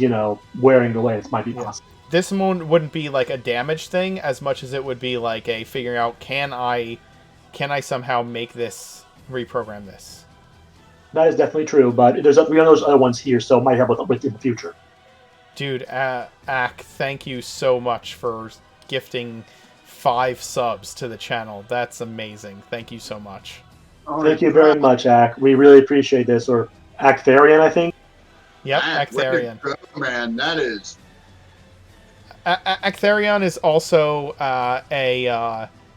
wearing away, it might be possible. This one wouldn't be like a damage thing as much as it would be like a figuring out can I somehow make this reprogram this. That is definitely true, but we have those other ones here, so it might help with in the future. Dude, Ak, thank you so much for gifting 5 subs to the channel. That's amazing. Thank you so much. Thank you very much, Ak. We really appreciate this. Or Aktharian, I think. Yep, Ak, Aktharian. Man, that is. Aktharian is also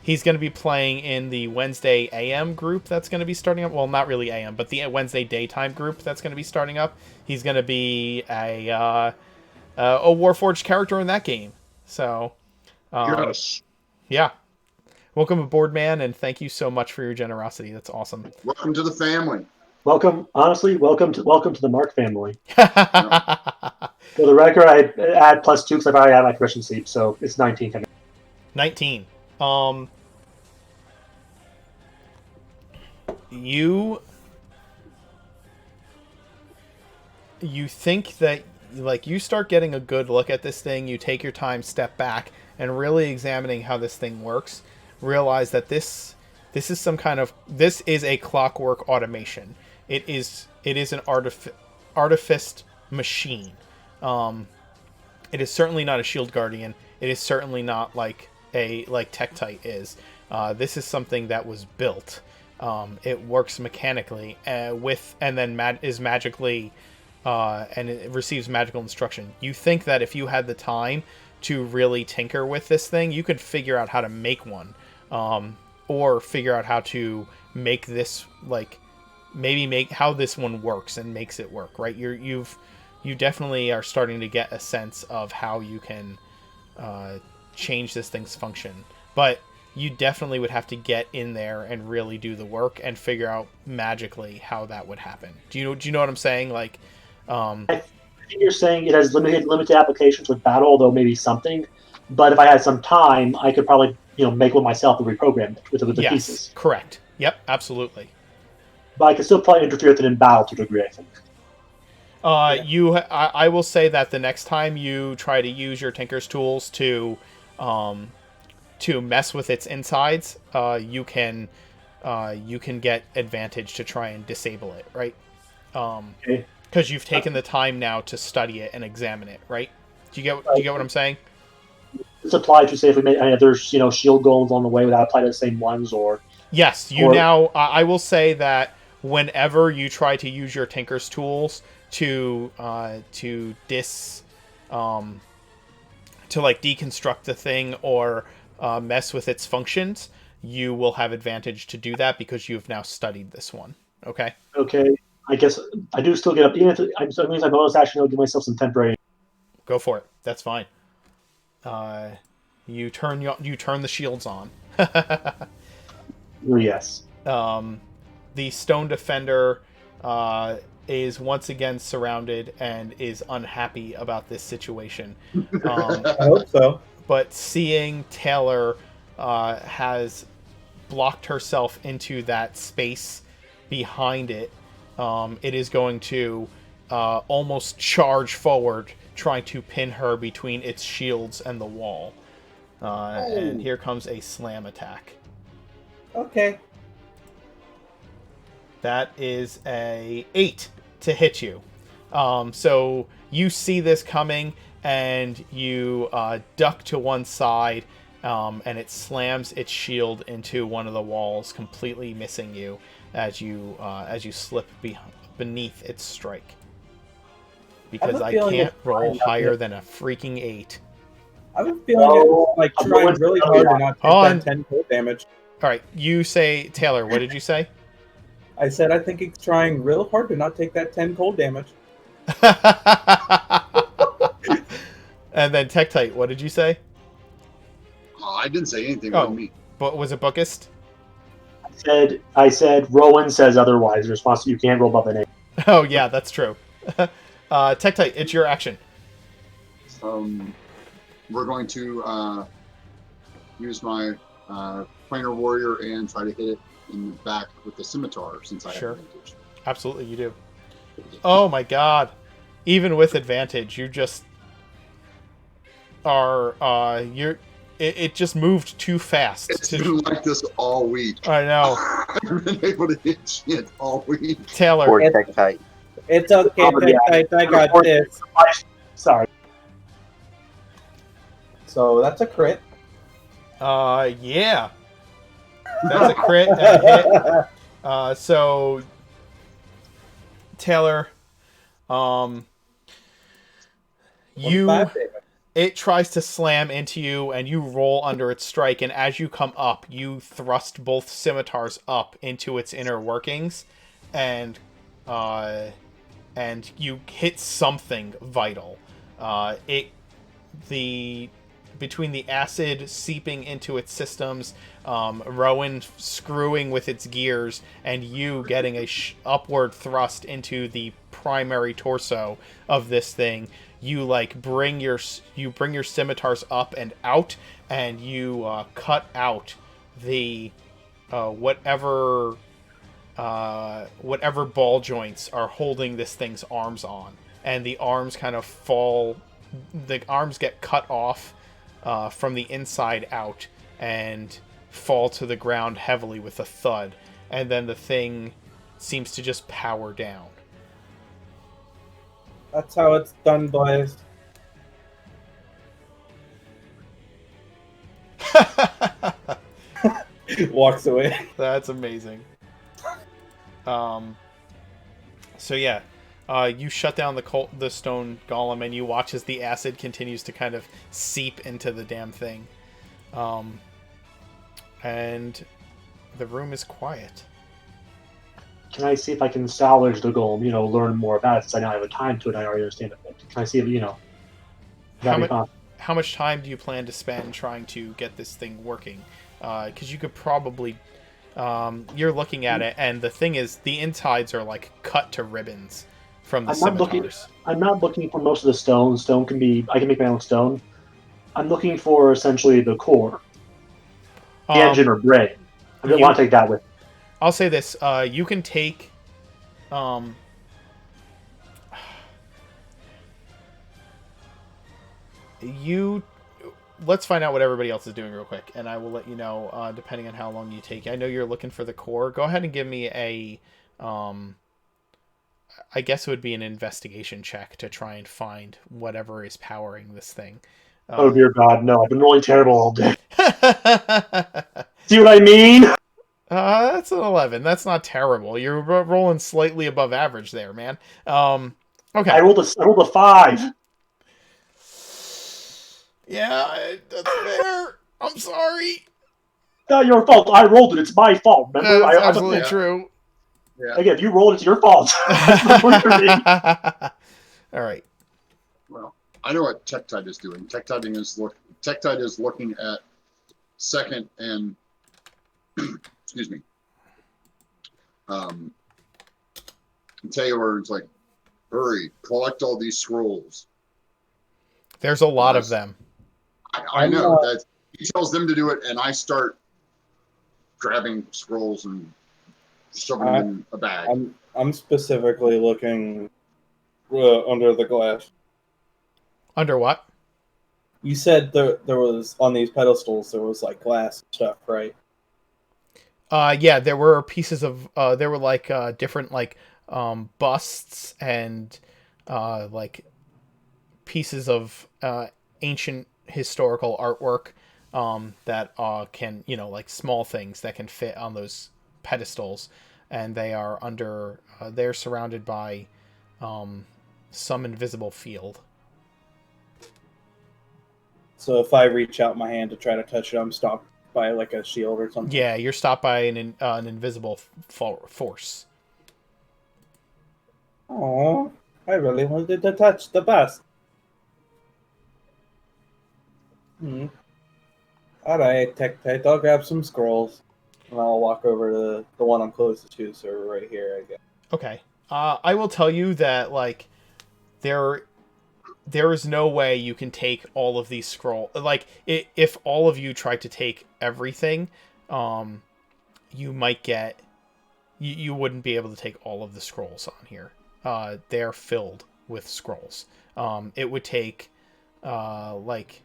he's going to be playing in the Wednesday AM group that's going to be starting up. Well, not really AM, but the Wednesday daytime group that's going to be starting up. He's going to be a Warforged character in that game. So, Yes. Yeah. Welcome aboard, man, and thank you so much for your generosity. That's awesome. Welcome to the family. Welcome to the Mark family. For the record, I add +2 because I've already had my proficiency, so it's 19. 19. You think that you start getting a good look at this thing, you take your time, step back, and really examining how this thing works, realize that this is a clockwork automation. It is an artificed machine. It is certainly not a shield guardian. It is certainly not like Tektite is. This is something that was built. It works mechanically and then is magically and it receives magical instruction. You think that if you had the time to really tinker with this thing, you could figure out how to make one, or figure out how to make this maybe make how this one works and makes it work, right? You definitely are starting to get a sense of how you can change this thing's function, but you definitely would have to get in there and really do the work and figure out magically how that would happen. Do you know what I'm saying? I think you're saying it has limited applications with battle, although maybe something. But if I had some time, I could probably make one myself and reprogram it with the yes, pieces. Correct. Yep, absolutely. But I could still probably interfere with it in battle to a degree, I think. I will say that the next time you try to use your Tinker's Tools to mess with its insides, you can get advantage to try and disable it, right? Okay. Because you've taken the time now to study it and examine it, right? Do you get what I'm saying? It's applied to say if we make there's shield golems on the way, would that apply to the same ones or? Yes, now I will say that whenever you try to use your Tinker's Tools to deconstruct the thing or mess with its functions, you will have advantage to do that because you've now studied this one. Okay. Okay. I guess I do still get up. Even if it means I bonus action, I'll give myself some temporary. Go for it. That's fine. You turn the shields on. Yes. The stone defender is once again surrounded and is unhappy about this situation. I hope so. But seeing Taylor has blocked herself into that space behind it, it is going to almost charge forward, trying to pin her between its shields and the wall. And here comes a slam attack. Okay. That is a 8 to hit you. So you see this coming, and you duck to one side, and it slams its shield into one of the walls, completely missing you as you slip beneath its strike. Because I can't roll higher than a freaking 8. I have a feeling it's trying really hard to not take that 10 cold damage. All right, you say, Taylor, what did you say? I said I think it's trying real hard to not take that 10 cold damage. And then Tektite, what did you say? I didn't say anything about me. But was it Bookist? I said Rowan says otherwise. In response to you can't roll above an 8. Oh yeah, that's true. Tektite, it's your action. We're going to use my planar warrior and try to hit it in the back with the scimitar since I Sure. have advantage. Absolutely, you do. Oh my god. Even with advantage, you just are, it just moved too fast. It's been like this all week. I know. I've been able to hit shit all week. Taylor. Poor It- Tektite. It's okay, Oh, yeah. I got this. Sorry. So that's a crit. Yeah. That's a crit and a hit. So, Taylor, it tries to slam into you, and you roll under its strike, and as you come up, you thrust both scimitars up into its inner workings, and you hit something vital. Between the acid seeping into its systems, Rowan screwing with its gears, and you getting a upward thrust into the primary torso of this thing, you bring your scimitars up and out, and you cut out the whatever ball joints are holding this thing's arms on, and the arms kind of fall. The arms get cut off from the inside out and fall to the ground heavily with a thud, and then the thing seems to just power down. That's how it's done, boys. Walks away. That's amazing. So yeah, you shut down the stone golem, and you watch as the acid continues to kind of seep into the damn thing. And the room is quiet. Can I see if I can salvage the golem? Learn more about it since I now have a time to it. I already understand it. Can I see if How much time do you plan to spend trying to get this thing working? Because you could probably... you're looking at it, and the thing is, the insides are cut to ribbons from the scimitars. I'm not looking for most of the stone. Stone can be... I can make my own stone. I'm looking for essentially the core. The engine or brain. I don't want to take that with me. I'll say this. You can take... Let's find out what everybody else is doing real quick, and I will let you know, depending on how long you take. I know you're looking for the core. Go ahead and give me a... I guess it would be an investigation check to try and find whatever is powering this thing. Oh dear God, no! I've been rolling terrible all day. See what I mean? That's an 11. That's not terrible. You're rolling slightly above average there, man. Okay. I rolled a 5. Yeah, that's fair. I'm sorry. Not your fault. I rolled it. It's my fault. Remember? That's absolutely true. Yeah. Again, if you rolled, it's your fault. All right. Well, I know what Tektite is doing. Tektite is looking at second and excuse me. Taylor is like, hurry, collect all these scrolls. There's a lot of them. I know that he tells them to do it, and I start grabbing scrolls and shoving them in a bag. I'm specifically looking under the glass. Under what? You said there was, on these pedestals, there was glass stuff, right? Yeah, there were pieces of there were different busts and pieces of ancient historical artwork that can small things that can fit on those pedestals, and they are they're surrounded by some invisible field. So if I reach out my hand to try to touch it, I'm stopped by a shield or something? Yeah, you're stopped by an invisible force. Oh, I really wanted to touch the bust. Alright, Tektite, I'll grab some scrolls. And I'll walk over to the one I'm closest to, so we're right here, I guess. Okay. I will tell you that there is no way you can take all of these scroll. Like, if all of you tried to take everything, you might get... You wouldn't be able to take all of the scrolls on here. They're filled with scrolls. It would take, like...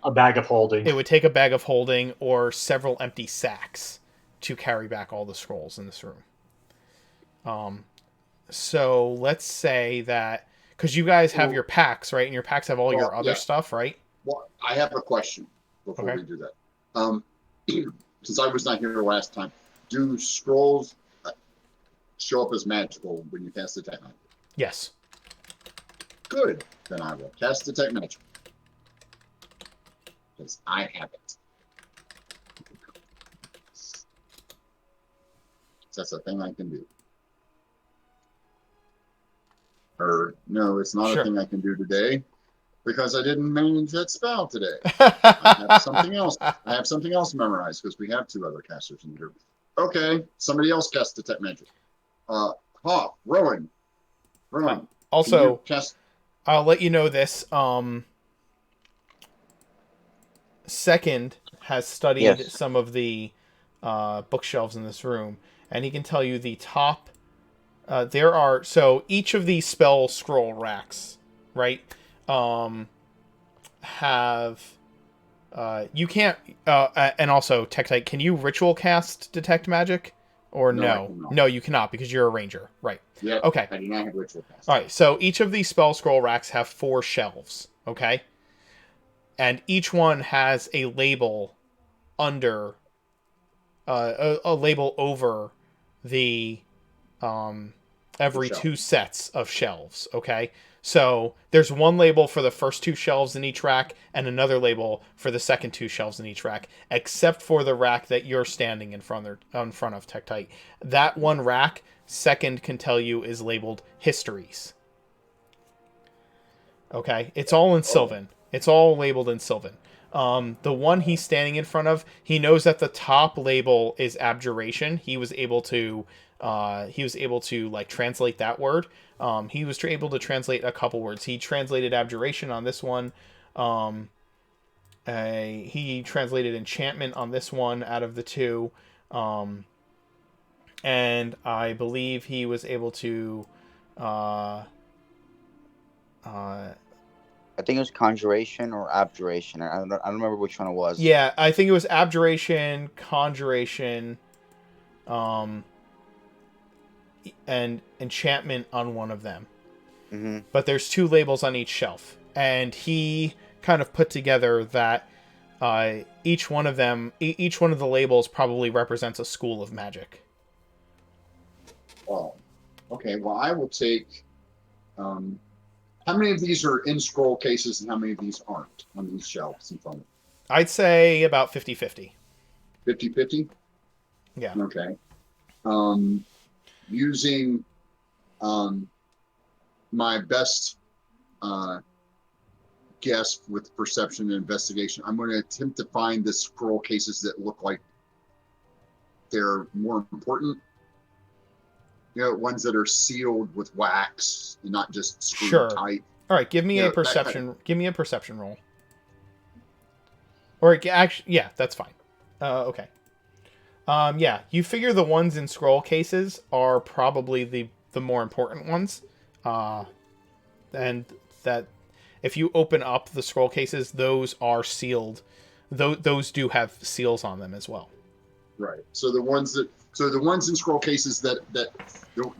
A bag of holding. It would take a bag of holding or several empty sacks to carry back all the scrolls in this room. So let's say that... Because you guys have your packs, right? And your packs have all your other stuff, right? Well, I have a question before we do that. Since I was not here last time, do scrolls show up as magical when you cast Detect Magic? Yes. Good. Then I will cast Detect Magic. Because I have it. That's a thing I can do. Or, no, it's not a thing I can do today. Because I didn't manage that spell today. I have something else. I have something else memorized because we have 2 other casters in the group. Okay, somebody else cast Detect Magic. Rowan. Also, I'll let you know this. Second has studied some of the bookshelves in this room, and he can tell you the top. There are... So each of these spell scroll racks, right? Have you can't and also Tektite, can you ritual cast Detect Magic or no? No, you cannot because you're a ranger, right? Yeah. Okay. I do not have ritual cast. All right. So each of these spell scroll racks have 4 shelves. Okay. And each one has a label under a label over the every 2 sets of shelves. Okay. So there's one label for the first 2 shelves in each rack and another label for the second 2 shelves in each rack, except for the rack that you're standing in front of Tektite. That one rack, second can tell you, is labeled Histories. Okay? It's all in Sylvan. It's all labeled in Sylvan. The one he's standing in front of, he knows that the top label is Abjuration. He was able to like translate that word. He was able to translate a couple words. He translated Abjuration on this one. He translated Enchantment on this one out of the 2. And I believe he was able to... I think it was Conjuration or Abjuration. I don't remember which one it was. Yeah, I think it was Abjuration, Conjuration, and Enchantment on one of them. Mm-hmm. But there's 2 labels on each shelf. And he kind of put together that each one of the labels probably represents a school of magic. Oh, okay. Well, I will take... how many of these are in scroll cases and how many of these aren't on these shelves in front of me? I'd say about 50-50. 50-50? Yeah. Okay. Using my best guess with perception and investigation, I'm going to attempt to find the scroll cases that look like they're more important. You know, ones that are sealed with wax and not just screwed tight. All right, give me a perception. Give me a perception roll. Or actually, yeah, that's fine. Okay. Yeah, you figure the ones in scroll cases are probably the more important ones. And that if you open up the scroll cases, those are sealed. Those do have seals on them as well. Right. So the ones in scroll cases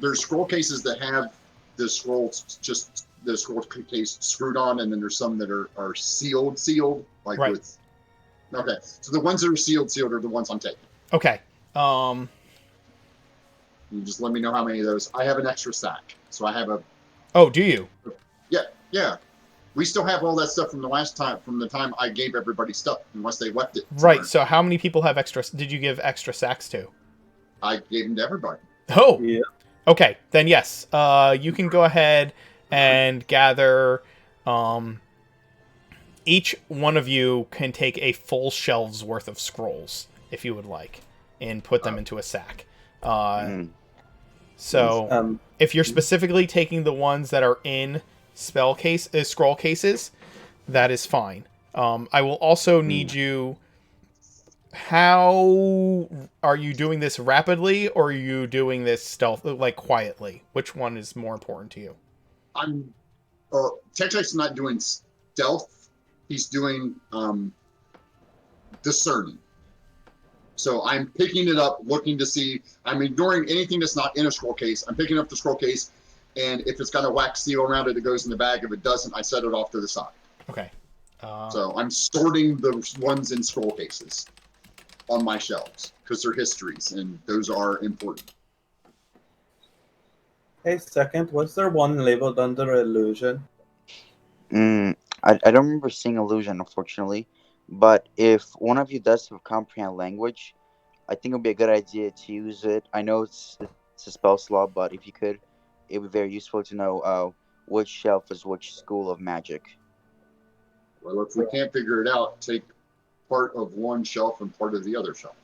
there's scroll cases that have the scrolls, just the scroll case screwed on, and then there's some that are sealed like with. Okay. So the ones that are sealed are the ones I'm taking. Okay. You just let me know how many of those. I have an extra sack, so I have a. Oh, do you? Yeah. We still have all that stuff from the time I gave everybody stuff, unless they left it. Right. So how many people have extra? Did you give extra sacks to? I gave them to everybody. Oh. Yeah. Okay. Then yes. You can go ahead and gather. Each one of you can take a full shelf's worth of scrolls if you would like, and put them into a sack. So if you're specifically taking the ones that are in scroll cases, that is fine. I will also need you. How are you doing this rapidly, or are you doing this stealth, like quietly? Which one is more important to you? I'm Tech-Tike's not doing stealth. He's doing discerning. So I'm picking it up, looking to see. I'm ignoring anything that's not in a scroll case. I'm picking up the scroll case, and if it's got a wax seal around it, it goes in the bag. If it doesn't, I set it off to the side. Okay. So I'm sorting the ones in scroll cases on my shelves because they're histories, and those are important. Hey, second, was there one labeled under illusion? I don't remember seeing illusion, unfortunately. But if one of you does have comprehend language, I think it would be a good idea to use it. I know it's a spell slot, but if you could, it would be very useful to know which shelf is which school of magic. Well, if we can't figure it out, take part of one shelf and part of the other shelf.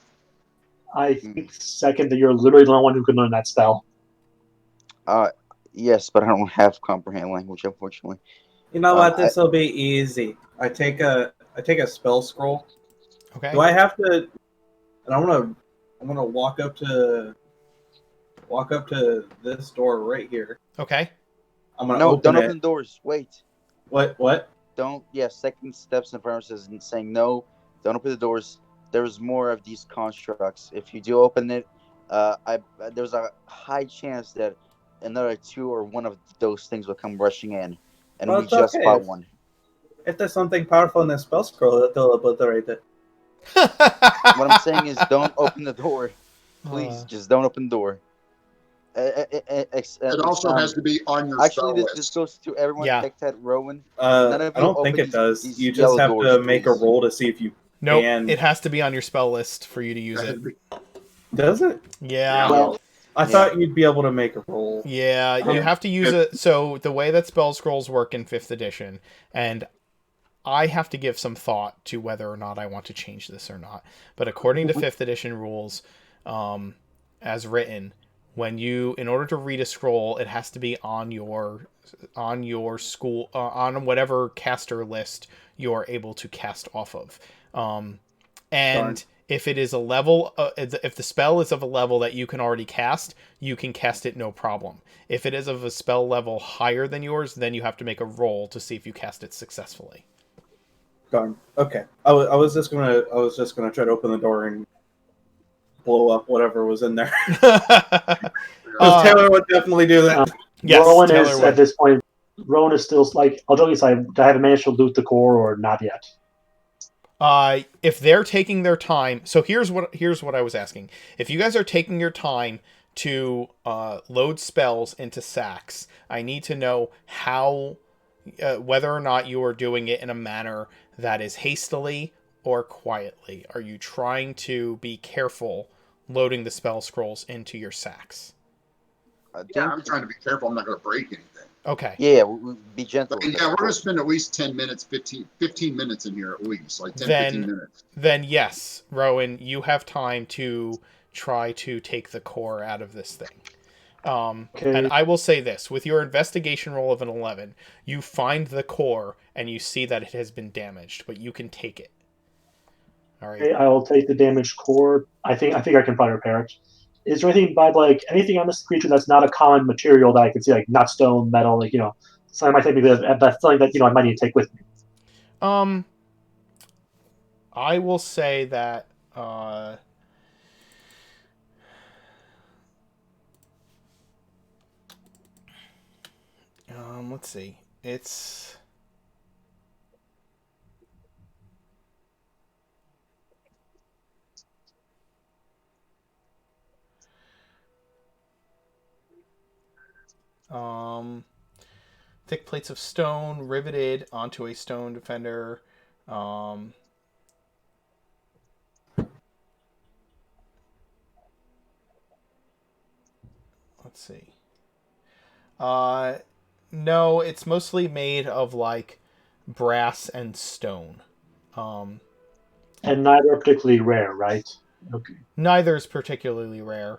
I think second that you're literally the only one who can learn that spell. Yes, but I don't have comprehend language, unfortunately. You know what? This will be easy. I take a spell scroll. Okay. Do I have to? And I'm gonna walk up to this door right here. Okay. I'm gonna No, open don't it. open the doors. Wait. What? Don't. Yeah, second steps in premises and saying no. Don't open the doors. There's more of these constructs. If you do open it, there's a high chance that another two or one of those things will come rushing in, and Well, we it's just okay. fought one. If there's something powerful in the spell scroll, it'll obliterate it. What I'm saying is, don't open the door. Please, just don't open the door. It also has to be on your Actually, spell this list. goes to everyone. Yeah. Tech Rowan. I don't think it does. these You just yellow have doors, to make a please. roll to see if you Nope. can. It has to be on your spell list for you to use it. Does it? Yeah. Well, I thought you'd be able to make a roll. Yeah, you have to use it. So the way that spell scrolls work in 5th edition, and I have to give some thought to whether or not I want to change this or not. But according to 5th edition rules, as written, in order to read a scroll, it has to be on your school, on whatever caster list you're able to cast off of. And if it is a level, if the spell is of a level that you can already cast, you can cast it no problem. If it is of a spell level higher than yours, then you have to make a roll to see if you cast it successfully. Darn. Okay. I was just gonna try to open the door and blow up whatever was in there. Taylor would definitely do that. Yes, Rowan Taylor is would. at this point. Rowan is still like, I'll joke aside. I haven't managed to loot the core or not yet. If they're taking their time, so here's what I was asking. If you guys are taking your time to load spells into sacks, I need to know how, whether or not you are doing it in a manner that is hastily or quietly. Are you trying to be careful loading the spell scrolls into your sacks? Yeah, I'm trying to be careful. I'm not going to break anything. Okay. Yeah, be gentle. But yeah, we're going to spend at least 10 minutes, 15 minutes in here at least. Like 15 minutes. Then yes, Rowan, you have time to try to take the core out of this thing. And I will say this, with your investigation roll of an 11, you find the core and you see that it has been damaged, but you can take it. All right. Okay, I will take the damaged core. I think I can probably repair it. Is there anything anything on this creature that's not a common material that I can see, like not stone, metal, something I might take that's something that I might need to take with me. I will say that let's see. It's thick plates of stone riveted onto a stone defender. Let's see. No, it's mostly made of like brass and stone. And neither are particularly rare, right? Okay. Neither is particularly rare.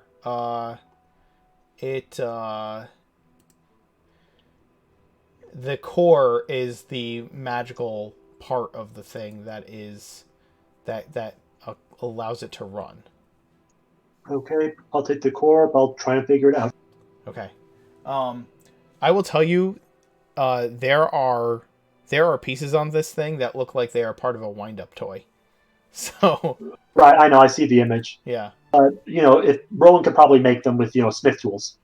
The core is the magical part of the thing that allows it to run. Okay, I'll take the core. I'll try and figure it out. Okay. I will tell you, there are pieces on this thing that look like they are part of a wind-up toy. So Right, I know. I see the image. yeah. If Rowan could probably make them with Smith tools.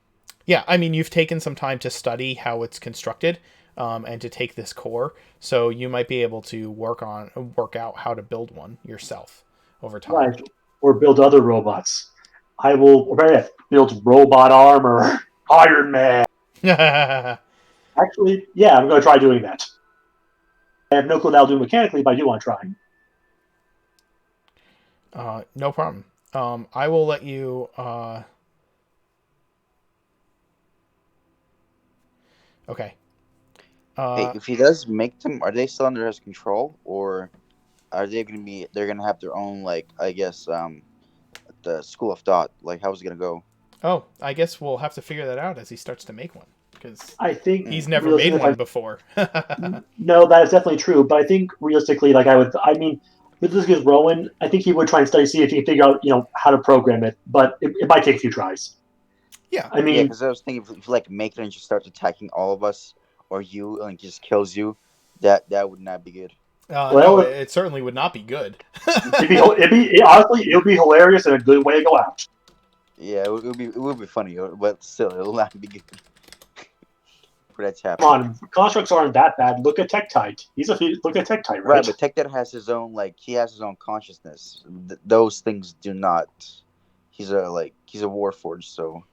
Yeah, I mean, you've taken some time to study how it's constructed, and to take this core, so you might be able to work out how to build one yourself over time. Right, or build other robots. I will build robot armor. Iron Man. Actually, yeah, I'm going to try doing that. I have no clue what I'll do mechanically, but I do want to try. No problem. I will let you. Okay. Hey, if he does make them, are they still under his control, or are they going to be? They're going to have their own, like, I guess, the school of thought. Like, how's it going to go? Oh, I guess we'll have to figure that out as he starts to make one, because I think he's never made one before. No, that is definitely true. But I think realistically, with Rowan, I think he would try and study, see if he can figure out, how to program it. But it might take a few tries. Yeah. I mean, Yeah, because I was thinking if you like make it and just starts attacking all of us or you and just kills you, that would not be good. No, it certainly would not be good. Honestly, it would be hilarious and a good way to go out. Yeah, it would be funny, but still, it will not be good. For that to happen. Come on, constructs aren't that bad. Look at Tektite. Look at Tektite, right? Right, but Tektite has his own, like, he has his own consciousness. Those things do not. He's a warforged, so.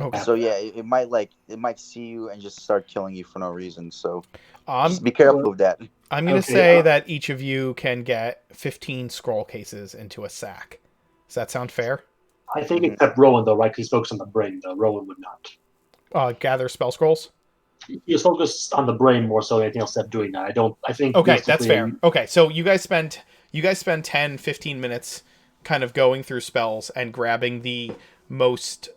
Okay. So yeah, it might see you and just start killing you for no reason. So just be Be careful of that. I'm going to say that each of you can get 15 scroll cases into a sack. Does that sound fair? I think except Rowan, though, right? Because he's focused on the brain, though. Rowan would not. Gather spell scrolls? He's focused on the brain more so than anything else than doing that. I think... Okay, that's fair. Okay, so you guys spend 10, 15 minutes kind of going through spells and grabbing the most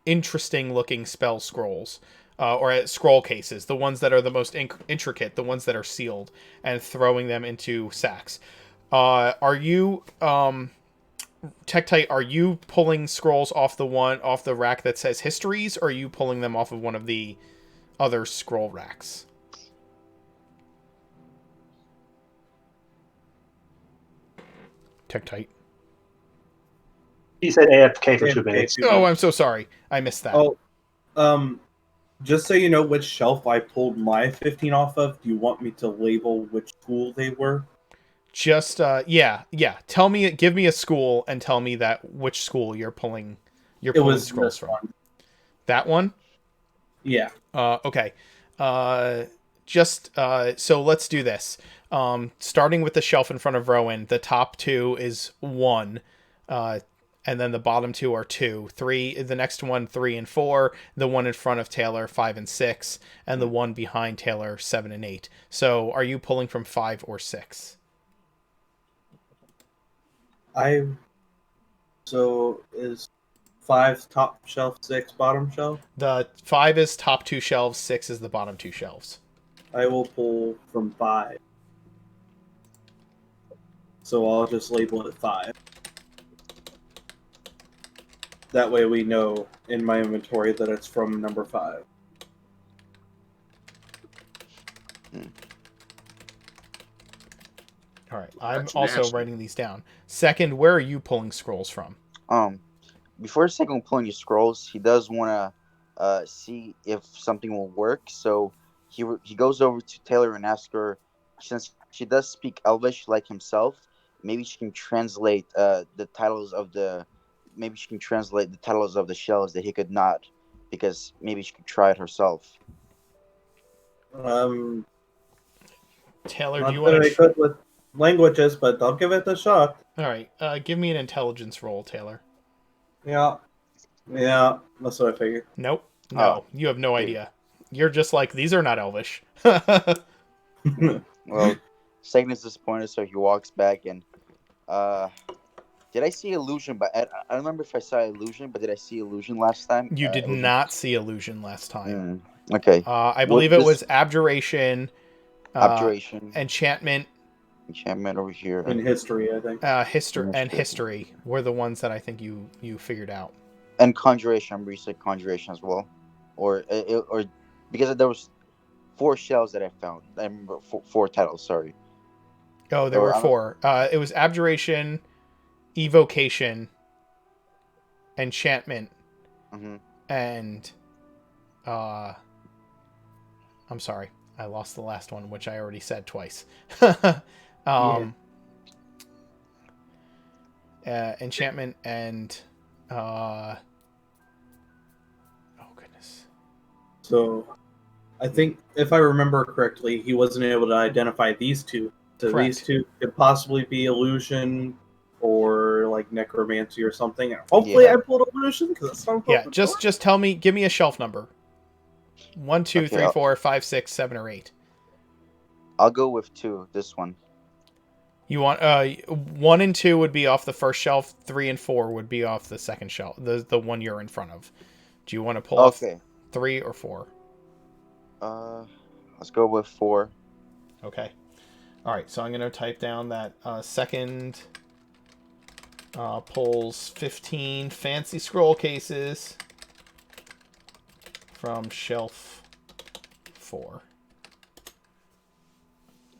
interesting looking spell scrolls, or scroll cases, the ones that are the most intricate, the ones that are sealed, and throwing them into sacks. Are you Tektite, are you pulling scrolls off the rack that says histories, or are you pulling them off of one of the other scroll racks? Tektite. He said AFK for 2 minutes. Oh, I'm so sorry. I missed that. Oh, just so you know which shelf I pulled my 15 off of, do you want me to label which school they were? Just yeah. Give me a school and tell me which school you're pulling scrolls from. One. That one? Yeah. Okay. So let's do this. Starting with the shelf in front of Rowan, the top 2 is 1, and then the bottom 2 are 2. 3, the next one 3 and 4, the one in front of Taylor 5 and 6, and the one behind Taylor 7 and 8. So are you pulling from 5 or 6? So is 5 top shelf, 6 bottom shelf? The 5 is top 2 shelves, 6 is the bottom 2 shelves. I will pull from 5. So I'll just label it 5. That way we know in my inventory that it's from number 5. All right. I'm also writing these down. Second, where are you pulling scrolls from? Before second pulling your scrolls, he does want to see if something will work. So he goes over to Taylor and asks her, since she does speak Elvish like himself, maybe she can translate the titles of the shells that he could not, because maybe she could try it herself. Taylor, do you want to? Good with languages, but I'll give it a shot. All right, give me an intelligence roll, Taylor. Yeah, that's what I figured. Nope, no, you have no idea. You're just like, these are not Elvish. Well, Sagan is disappointed, so he walks back and Did I see illusion? But I don't remember if I saw illusion. But did I see illusion last time? You did Illusion. not see illusion last time. Okay. I What believe it this was abjuration, abjuration, enchantment, enchantment over here, In history, I think. history were the ones that I think you figured out. and conjuration. I'm said conjuration as well, or because there was 4 shells that I found. I remember 4 titles. Sorry. Oh, there Or were 4. It was abjuration, evocation, enchantment, Mm-hmm. and I'm sorry, I lost the last one, which I already said twice. Enchantment and oh goodness. So, I think if I remember correctly, he wasn't able to identify these two. So these Correct. two could possibly be illusion or like necromancy or something. Hopefully, Yeah. I pulled illusion because it sounds Yeah, just tell me, give me a shelf number. 1, 2, Okay. 3, 4, 5, 6, 7, or 8. I'll go with 2. This one. You want 1 and 2 would be off the first shelf. 3 and 4 would be off the second shelf. The one you're in front of. Do you want to pull off Okay. 3 or 4? Let's go with 4. Okay. All right. So I'm gonna type down that second pulls 15 fancy scroll cases from shelf 4.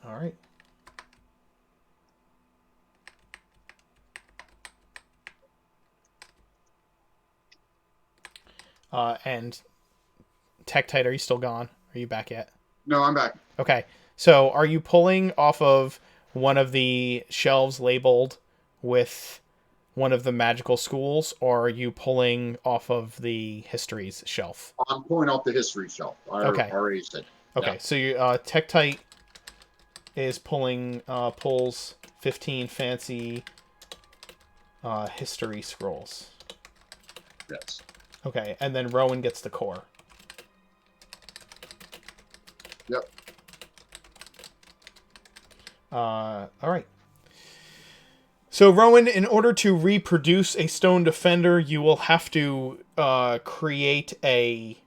All right. And Tektite, are you still gone? Are you back yet? No, I'm back. Okay. So are you pulling off of one of the shelves labeled with one of the magical schools, or are you pulling off of the histories shelf? I'm pulling off the history shelf. I Okay. already said. Okay. Yeah. So you Tektite is pulls 15 fancy history scrolls. Yes. Okay, and then Rowan gets the core. Yep. All right. So Rowan, in order to reproduce a stone defender, you will have to create a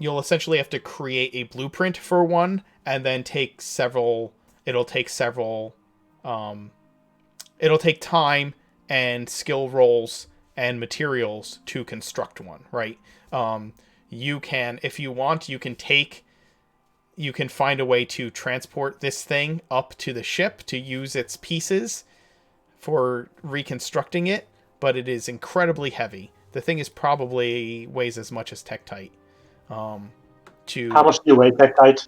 you'll essentially have to create a blueprint for one, and then take several. It'll take several. It'll take time and skill rolls and materials to construct one, right? You can, if you want, you can find a way to transport this thing up to the ship to use its pieces for reconstructing it, but it is incredibly heavy. The thing is probably weighs as much as Tektite. How much do you weigh, Tektite?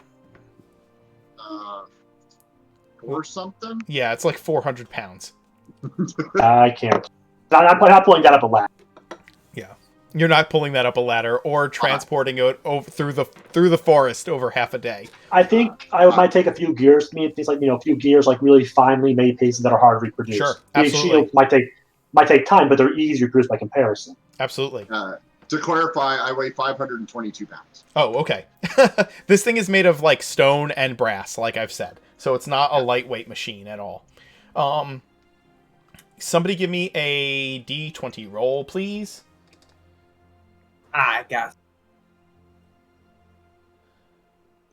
Or something. Yeah, it's like 400 pounds. I can't. I'm not pulling that up a ladder. Yeah, you're not pulling that up a ladder or transporting it over through the forest over half a day. I think I might take a few gears. To me, it's like a few gears, like really finely made pieces that are hard to reproduce. Sure, Big absolutely. shields might take time, but they're easier to produce by comparison. Absolutely. To clarify, I weigh 522 pounds. Oh, okay. This thing is made of like stone and brass, like I've said, so it's not a lightweight machine at all. Somebody give me a D20 roll, please. I got.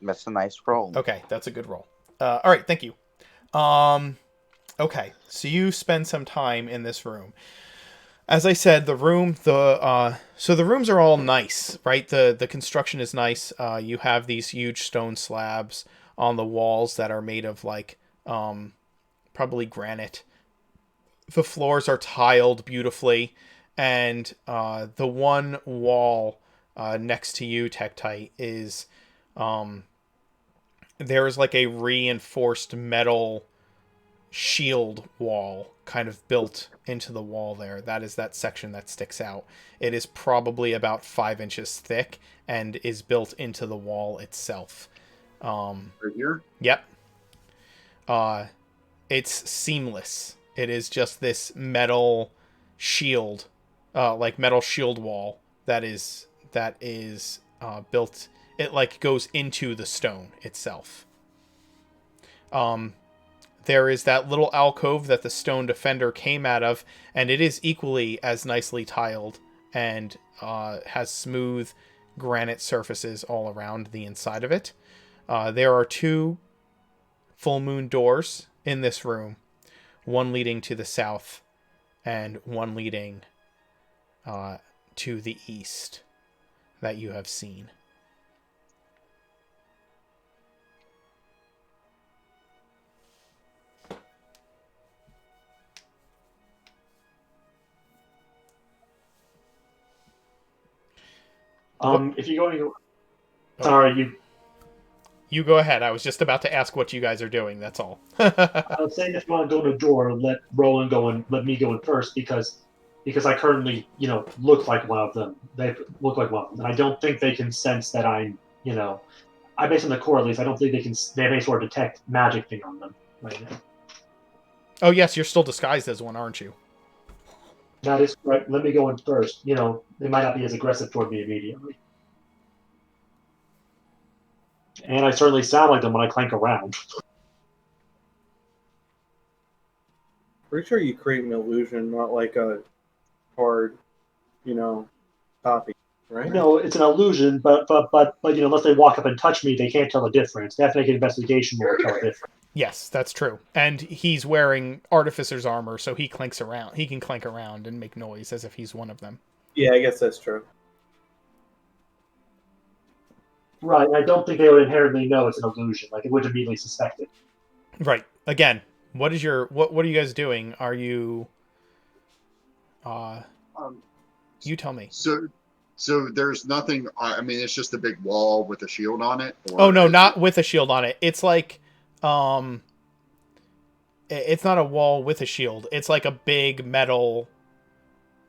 That's a nice roll. Okay, that's a good roll. All right, thank you. Okay, so you spend some time in this room. As I said, the rooms are all nice, right? The construction is nice. You have these huge stone slabs on the walls that are made of like probably granite. The floors are tiled beautifully, and the one wall next to you, Tektite, is there is like a reinforced metal shield wall kind of built into the wall there. That is that section that sticks out. It is probably about 5 inches thick and is built into the wall itself. Right here? Yep. It's seamless. It is just this metal shield, like metal shield wall that is built. It like goes into the stone itself. there is that little alcove that the stone defender came out of, and it is equally as nicely tiled and has smooth granite surfaces all around the inside of it. There are 2 full moon doors in this room, one leading to the south and one leading to the east that you have seen. If you're going, sorry, You go ahead. I was just about to ask what you guys are doing. That's all. I was saying if you want to go to the door, let Roland go and let me go in first because I currently, look like one of them. They look like one of them, and I don't think they can sense that I'm, I based on the core at least. I don't think they have any sort of detect magic thing on them right now. Oh yes, you're still disguised as one, aren't you? That is correct. Let me go in first. They might not be as aggressive toward me immediately. And I certainly sound like them when I clank around. Pretty sure you create an illusion, not like a hard, copy, right? No, it's an illusion, but unless they walk up and touch me, they can't tell the difference. They have to make an investigation roll to tell the difference. Yes, that's true. And he's wearing artificer's armor, so he clanks around. He can clank around and make noise as if he's one of them. Yeah, I guess that's true. Right, and I don't think they would inherently know it's an illusion. Like, they would immediately suspect it. Right. Again, what are you guys doing? Are you you tell me. So there's nothing. I mean, it's just a big wall with a shield on it. Oh no, not with a shield on it. It's like it's not a wall with a shield. It's like a big metal.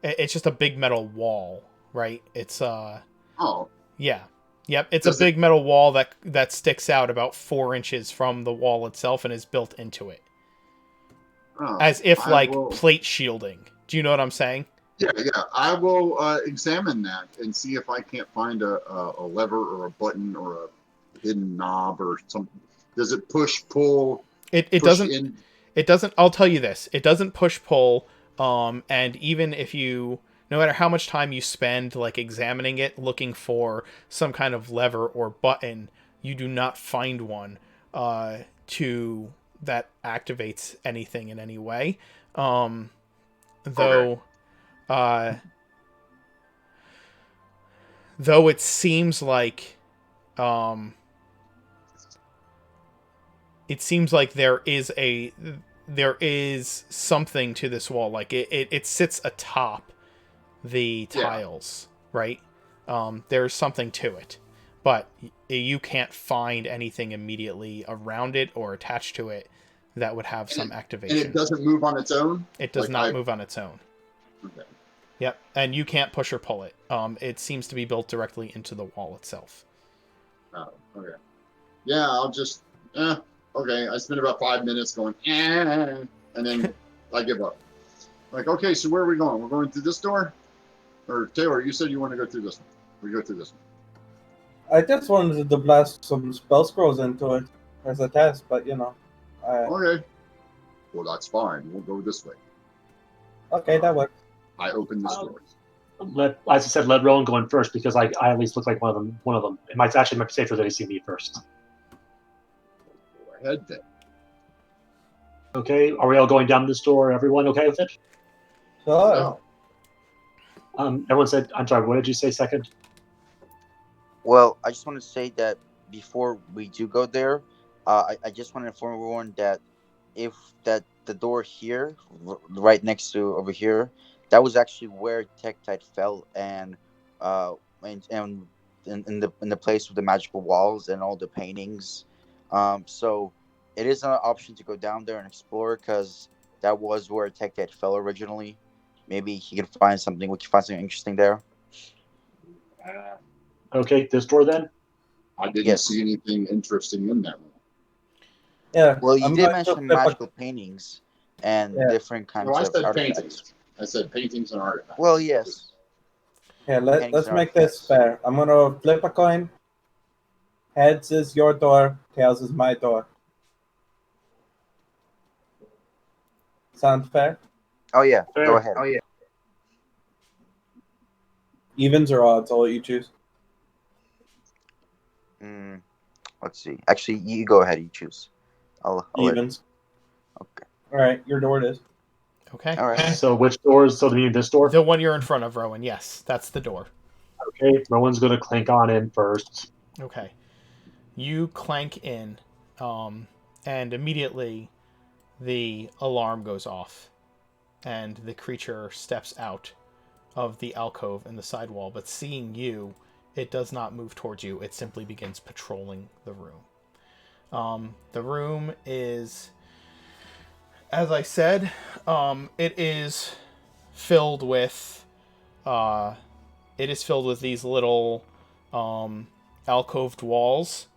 It's just a big metal wall, right? It's Oh. Yeah. Yep, it's a big metal wall that sticks out about 4 inches from the wall itself and is built into it. As if plate shielding. Do you know what I'm saying? Yeah. I will examine that and see if I can't find a lever or a button or a hidden knob or something. Does it push, pull? It doesn't. It doesn't. I'll tell you this. It doesn't push, pull. And even if you, no matter how much time you spend like examining it, looking for some kind of lever or button, you do not find one to that activates anything in any way. Though it seems like there is something to this wall. Like it sits atop the tiles, right? There's something to it, but you can't find anything immediately around it or attached to it that would have some activation. And it doesn't move on its own? It does not move on its own. Okay. Yep, and you can't push or pull it. It seems to be built directly into the wall itself. Oh, okay. Yeah, I'll just... okay, I spent about 5 minutes going, and then I give up. Like, okay, so where are we going? We're going through this door? Or, Taylor, you said you want to go through this one. We go through this one. I just wanted to blast some spell scrolls into it as a test, but Okay. Well, that's fine. We'll go this way. Okay, that works. I open this door. As I said, let Rowan go in first because I at least look like one of them. It might be safer that he see me first. Go ahead then. Okay, are we all going down this door? Everyone okay with it? Sure. No. Everyone said, I'm sorry, what did you say second? Well, I just want to say that before we do go there, I just want to inform everyone that the door here, right next to over here, that was actually where Tektite fell, and in the place with the magical walls and all the paintings. So it is an option to go down there and explore because that was where Tektite fell originally. Maybe he can find something. We can find something interesting there. Okay, this door then. I didn't see anything interesting in that room. Yeah. Well, you did mention magical paintings and different kinds of artifacts. Paintings. I said paintings and artifacts. Well, yes. Yeah, let's make this fair. I'm gonna flip a coin. Heads is your door, tails is my door. Sound fair? Oh yeah, Fair. go ahead. Evens or odds? I'll let you choose. Mm, let's see. Actually, you go ahead. You choose. I'll let. Evens. Okay. All right, your door it is. Okay. All right. So which doors? So do you mean this door? The one you're in front of, Rowan. Yes, that's the door. Okay, Rowan's gonna clink on in first. Okay. You clank in, and immediately the alarm goes off, and the creature steps out of the alcove in the side wall. But seeing you, it does not move towards you. It simply begins patrolling the room. The room is, as I said, it is filled with these little alcoved walls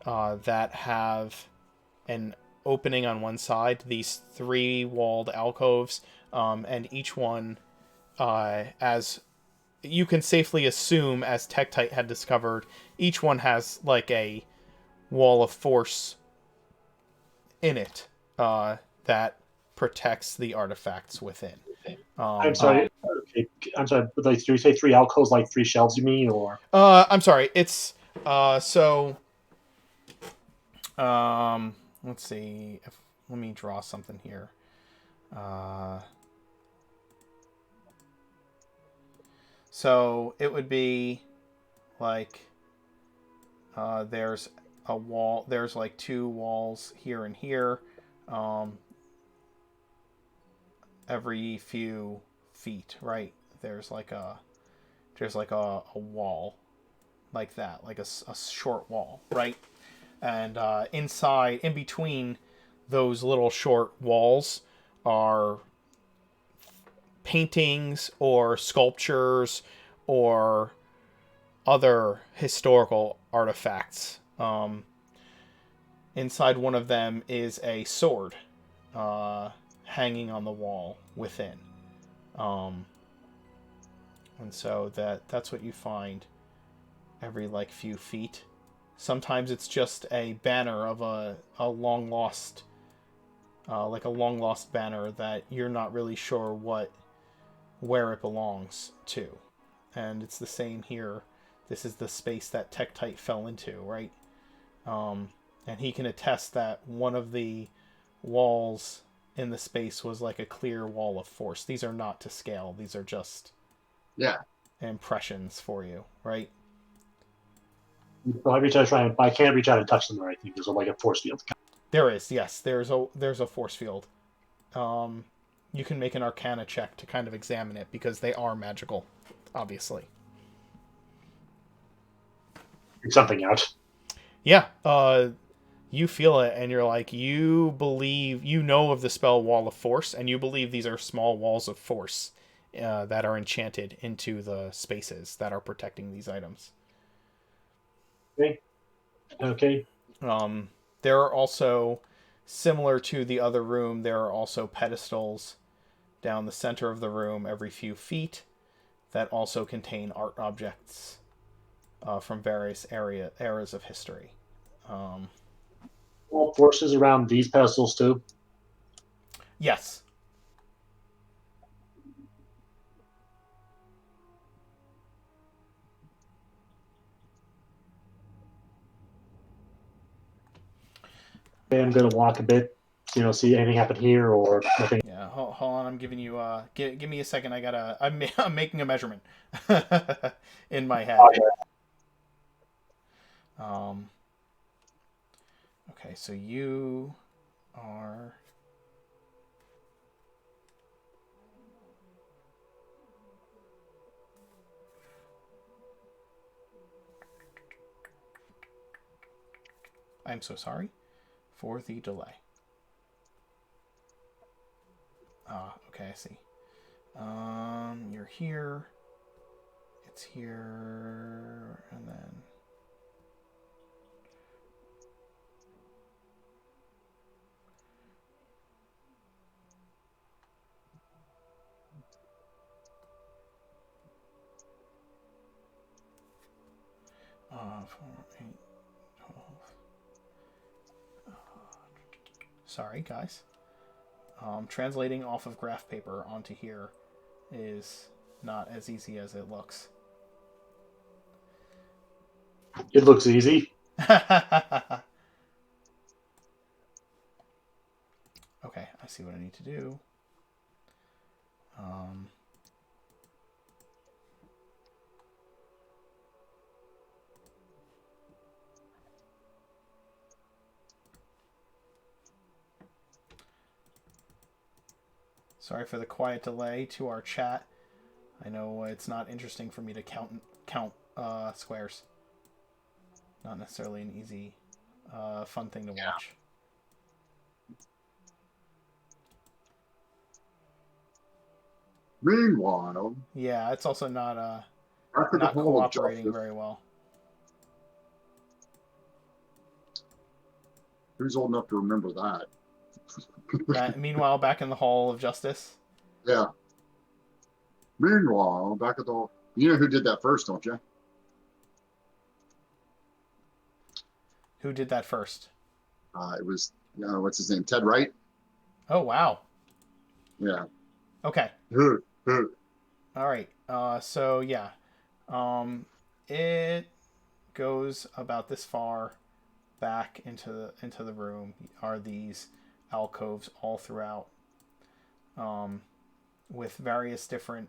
that have an opening on one side, these 3-walled alcoves, and each one, as you can safely assume, as Tektite had discovered, each one has like a wall of force in it that protects the artifacts within. I'm sorry. Okay, I'm sorry. But like, do you say 3 alcoves, like 3 shelves? You mean, or I'm sorry. It's so. Let's see. Let me draw something here. So it would be like there's a wall. There's like 2 walls here and here, every few feet. Right. There's like a wall like that, like a short wall, right? And inside, in between those little short walls, are paintings or sculptures or other historical artifacts. Inside one of them is a sword hanging on the wall within. And so that's what you find every like few feet. Sometimes it's just a banner of a long lost, like a long lost banner that you're not really sure where it belongs to. And it's the same here. This is the space that Tektite fell into, right? And he can attest that one of the walls in the space was like a clear wall of force. These are not to scale. These are just impressions for you, right? well, I reach out, but I can't reach out and touch them or anything. There's like a force field. There is, yes. There's a force field. You can make an Arcana check to kind of examine it because they are magical, obviously. Figure something out. Yeah. You feel it, and you're like, you believe, you know of the spell Wall of Force, and you believe these are small walls of force that are enchanted into the spaces that are protecting these items. Okay. There are also, similar to the other room, there are also pedestals down the center of the room every few feet that also contain art objects from various eras of history. All forces around these pedestals too. Yes. Okay, I'm gonna walk a bit. See anything happen here or nothing. Yeah. Hold on. I'm giving you. Give me a second. I'm making a measurement in my head. Okay. So you are. I'm so sorry for the delay. Okay, I see. You're here. It's here, and then. Four, 8, 12. Sorry, guys. Translating off of graph paper onto here is not as easy as it looks. It looks easy. Okay, I see what I need to do. Sorry for the quiet delay to our chat. I know it's not interesting for me to count squares. Not necessarily an easy, fun thing to watch. Meanwhile, Yeah, it's also not after the not Hall of cooperating Justice, very well. who's old enough to remember that? Meanwhile, back in the Hall of Justice. Yeah. Meanwhile, back at the, you know who did that first, don't you? Who did that first? It was, what's his name? Ted Wright? Oh, wow. Yeah. Okay. All right. So yeah, it goes about this far back into the room. Are these alcoves all throughout, with various different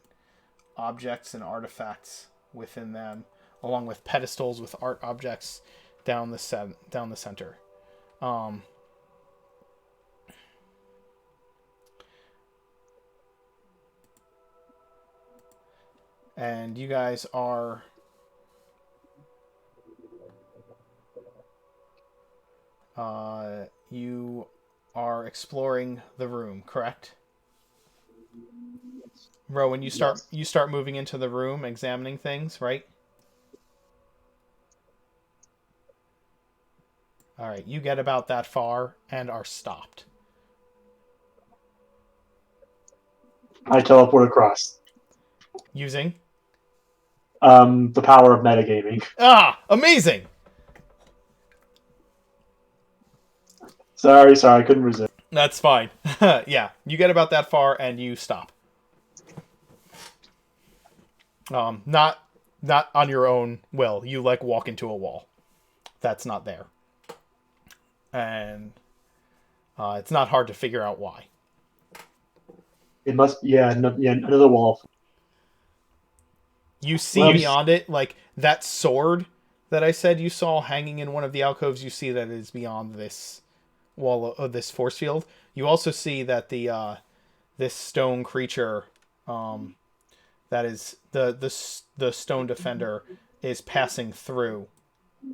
objects and artifacts within them, along with pedestals with art objects down the center. And you guys are you are exploring the room, correct? Rowan, you start moving into the room, examining things, right? All right, you get about that far and are stopped. I teleport across. Using? The power of metagaming. Ah, amazing! Sorry, I couldn't resist. That's fine. Yeah, you get about that far and you stop. Not on your own will. You walk into a wall. That's not there. And it's not hard to figure out why. It must, another wall. You see beyond it, that sword that I said you saw hanging in one of the alcoves, you see that it is beyond this wall of this force field. You also see that the this stone creature, that is the stone defender, is passing through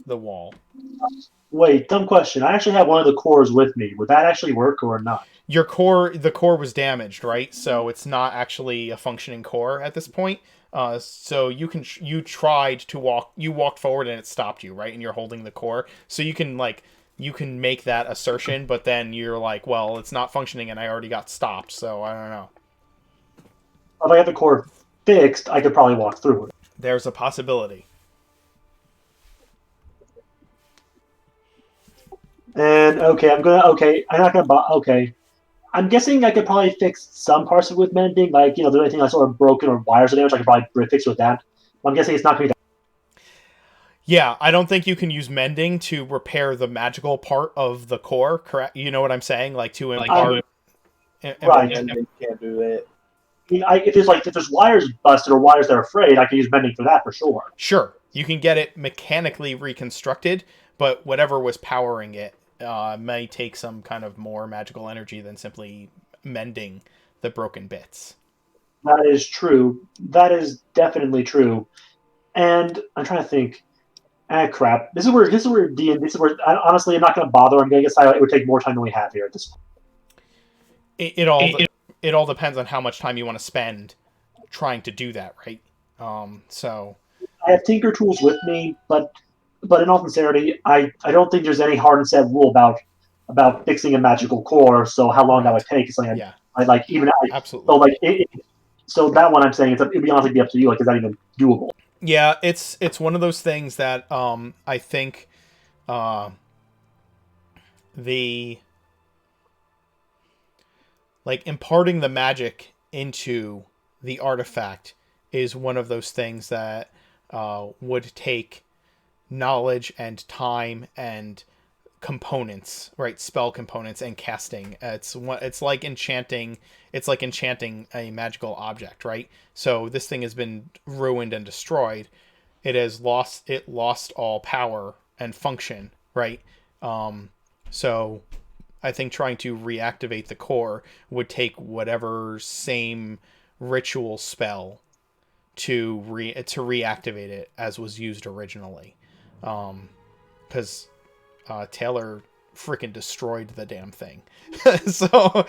the wall. Wait, dumb question. I actually have one of the cores with me. Would that actually work or not? The core was damaged, right? So it's not actually a functioning core at this point. So you tried to walked forward and it stopped you, right? And you're holding the core, so you can make that assertion, but then you're like, well, it's not functioning and I already got stopped, so I don't know. If I have the core fixed, I could probably walk through it. There's a possibility. And I'm guessing I could probably fix some parts of it with mending, there's anything that's sort of broken or wires or damage, I could probably fix with that. I'm guessing it's not going to be that. Yeah, I don't think you can use mending to repair the magical part of the core, correct? You know what I'm saying? To impart... Right. Mending can't do it. If there's wires busted or wires that are frayed, I can use mending for that for sure. Sure, you can get it mechanically reconstructed, but whatever was powering it may take some kind of more magical energy than simply mending the broken bits. That is true. That is definitely true. And I'm trying to think. Crap. This is where D&D. This is where honestly, I'm not going to bother. I'm going to get. It would take more time than we have here at this point. It all depends on how much time you want to spend trying to do that, right? So I have Tinker tools with me, but in all sincerity, I don't think there's any hard and set rule about fixing a magical core. So how long that would take is something absolutely. So that one I'm saying it'd be honestly be up to you. Is that even doable? Yeah, it's one of those things that I think like imparting the magic into the artifact is one of those things that would take knowledge and time and components, right? Spell components and casting. It's like enchanting. It's like enchanting a magical object, right? So this thing has been ruined and destroyed. It lost all power and function, right? So I think trying to reactivate the core would take whatever same ritual spell to reactivate it as was used originally, because Taylor freaking destroyed the damn thing. So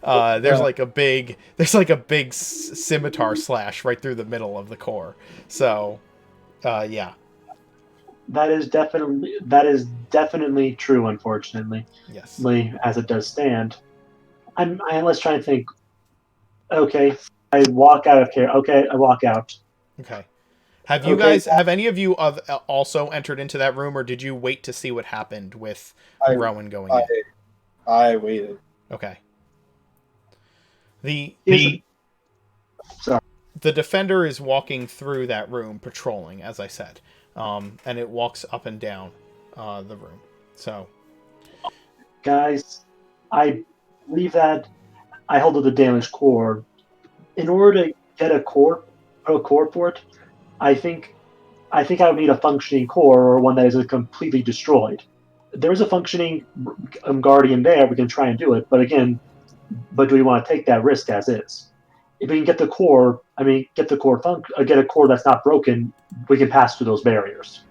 there's like a big scimitar slash right through the middle of the core. So yeah. That is definitely true. Unfortunately, Yes. as it does stand, let's try and think. Okay, I walk out of here. Okay, I walk out. Okay. Have any of you also entered into that room, or did you wait to see what happened with Rowan going in? I waited. Okay. The Sorry. The defender is walking through that room, patrolling, as I said, and it walks up and down the room. So, Guys, I believe that I hold the damaged core. In order to get a core port, I think I would need a functioning core or one that is completely destroyed. There is a functioning guardian there. We can try and do it, but again, do we want to take that risk as is? If we can get the core, get a core that's not broken, we can pass through those barriers.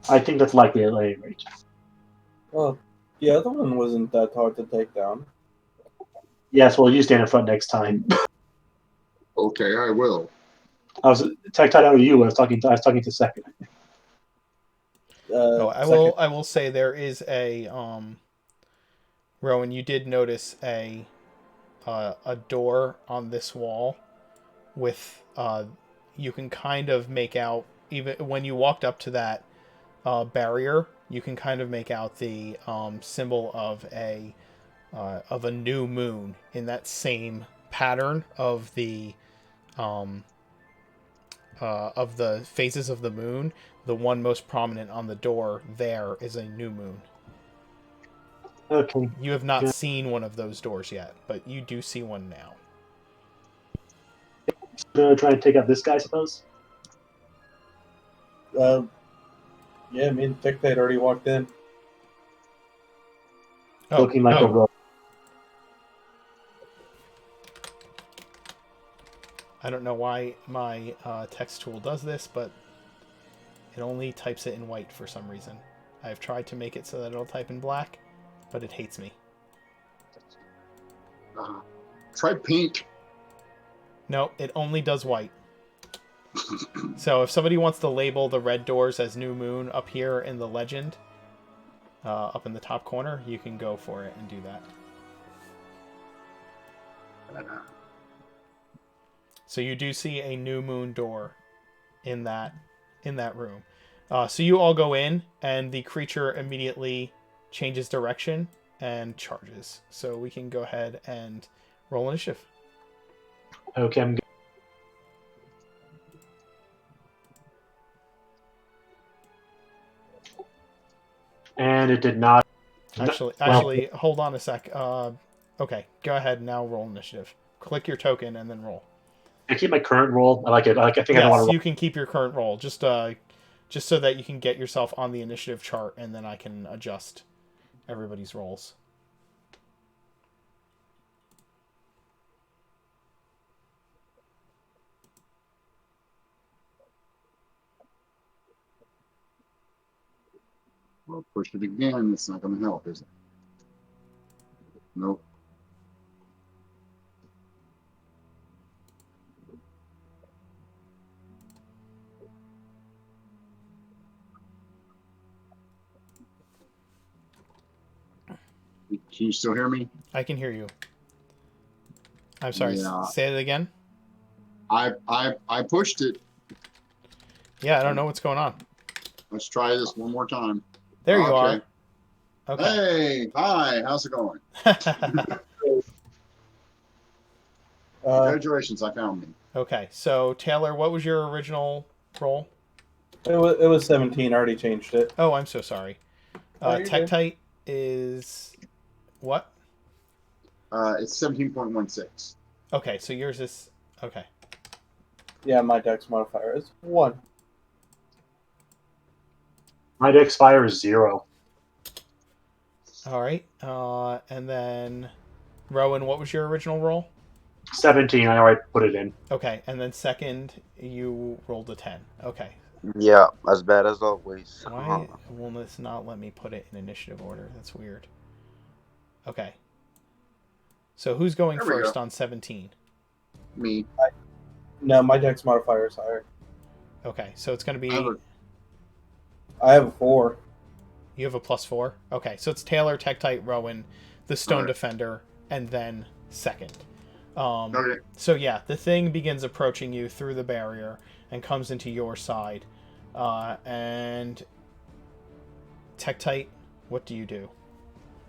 I think that's likely at any rate. Well, the other one wasn't that hard to take down. Yes, well, you stand in front next time. Okay, I will. I was talking to you. I was talking to second. I will say there is a Rowan, you did notice a door on this wall with you can kind of make out, even when you walked up to that barrier, you can kind of make out the symbol of a new moon in that same pattern of the phases of the moon. The one most prominent on the door there is a new moon. Okay. You have not seen one of those doors yet, but you do see one now. Gonna try and take out this guy, I suppose. Yeah, me and Tectite already walked in. Looking like a roll. I don't know why my text tool does this, but it only types it in white for some reason. I've tried to make it so that it'll type in black, but it hates me. Try pink. No, it only does white. So if somebody wants to label the red doors as New Moon up here in the legend, up in the top corner, you can go for it and do that. So you do see a New Moon door in that room. So you all go in, and the creature immediately changes direction and charges. So we can go ahead and roll initiative. Okay, I'm good. And it did not. Actually, hold on a sec. Okay, go ahead and now roll initiative. Click your token and then roll. I keep my current roll. I like it. I think yes, I don't want to roll. You can keep your current roll. Just so that you can get yourself on the initiative chart, and then I can adjust everybody's rolls. Well, push it again. It's not going to help, is it? Nope. Can you still hear me? I can hear you. I'm sorry. Yeah. Say it again. I pushed it. Yeah, I don't know what's going on. Let's try this one more time. There you are. Okay. Hey, hi. How's it going? Congratulations, I found me. Okay, so Taylor, what was your original roll? It was 17. I already changed it. Oh, I'm so sorry. Oh, you're good. Tektite is what? It's 17.16. Okay, so yours is okay. Yeah, my dex modifier is 1. My dex fire is 0. All right, and then Rowan, what was your original roll? 17. I already put it in. Okay, and then second, you rolled a 10. Okay, Yeah, as bad as always. why will this not let me put it in initiative order? That's weird. Okay, so who's going There we first go. on 17? Me. No, my dex modifier is higher. Okay, so it's going to I have be I have a 4. you have a +4. Okay, so it's Taylor, Tektite, Rowan, the Stone Alright. Defender, and then second. Okay. So yeah, the thing begins approaching you through the barrier and comes into your side. And Tektite, what do you do?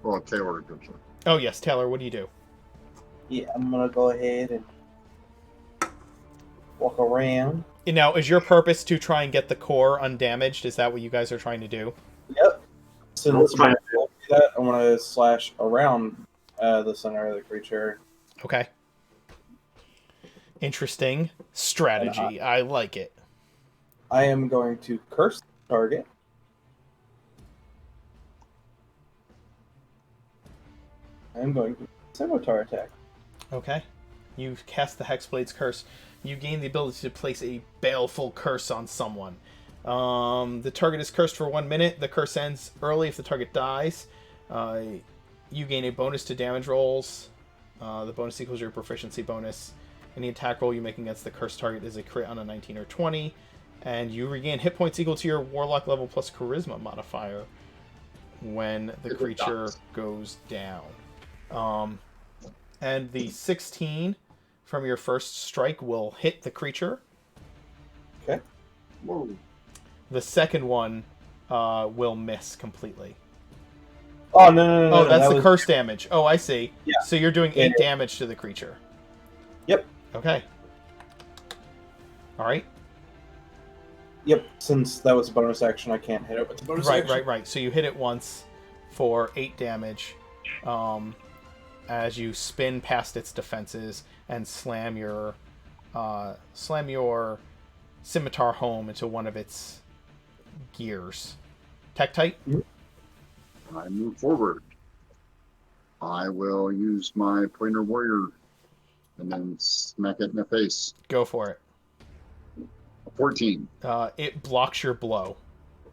Well, Taylor goes first. Oh yes, Taylor, what do you do? Yeah, I'm gonna go ahead and walk around. Now, is your purpose to try and get the core undamaged? Is that what you guys are trying to do? Yep. Since Trying to I do that, I want to slash around the center of the creature. Okay. Interesting strategy. I like it. I am going to curse the target. I am going to scimitar attack. Okay. You cast the Hexblade's Curse. You gain the ability to place a baleful curse on someone. The target is cursed for 1 minute. The curse ends early if the target dies. You gain a bonus to damage rolls. The bonus equals your proficiency bonus. Any attack roll you make against the cursed target is a crit on a 19 or 20. And you regain hit points equal to your Warlock level plus Charisma modifier when the creature goes down. And the 16 from your first strike will hit the creature. Okay. Whoa. The second one will miss completely. Oh, no. Oh, that's that the was... curse damage. Oh, I see. Yeah. So you're doing 8 damage to the creature. Yep. Okay. All right. Yep, since that was a bonus action, I can't hit it with the bonus action. Right. So you hit it once for 8 damage as you spin past its defenses and slam your scimitar home into one of its gears. Tektite? I move forward. I will use my Pointer Warrior and then smack it in the face. Go for it. 14. It blocks your blow.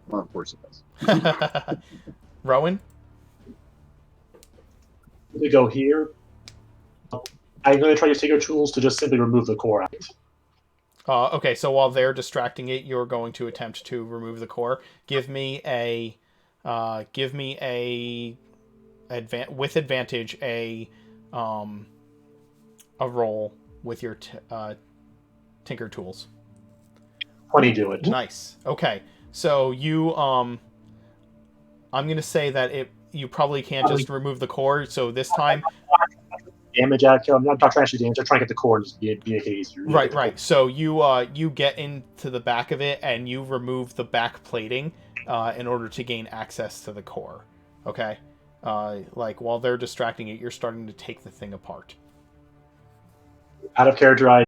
Well, of course it does. Rowan? We go here. I'm going to try to take your tools to just simply remove the core out. Okay, so while they're distracting it, you're going to attempt to remove the core. Give me a with advantage a roll with your tinker tools. 20 do it. Nice. Okay, so you I'm gonna say that you probably can't just remove the core. So this time, Damage out. I'm not trying to actually damage. I'm trying to get the core and just make it easier. right. So you get into the back of it and you remove the back plating in order to gain access to the core. Okay. Like while they're distracting it, you're starting to take the thing apart. Out of character, I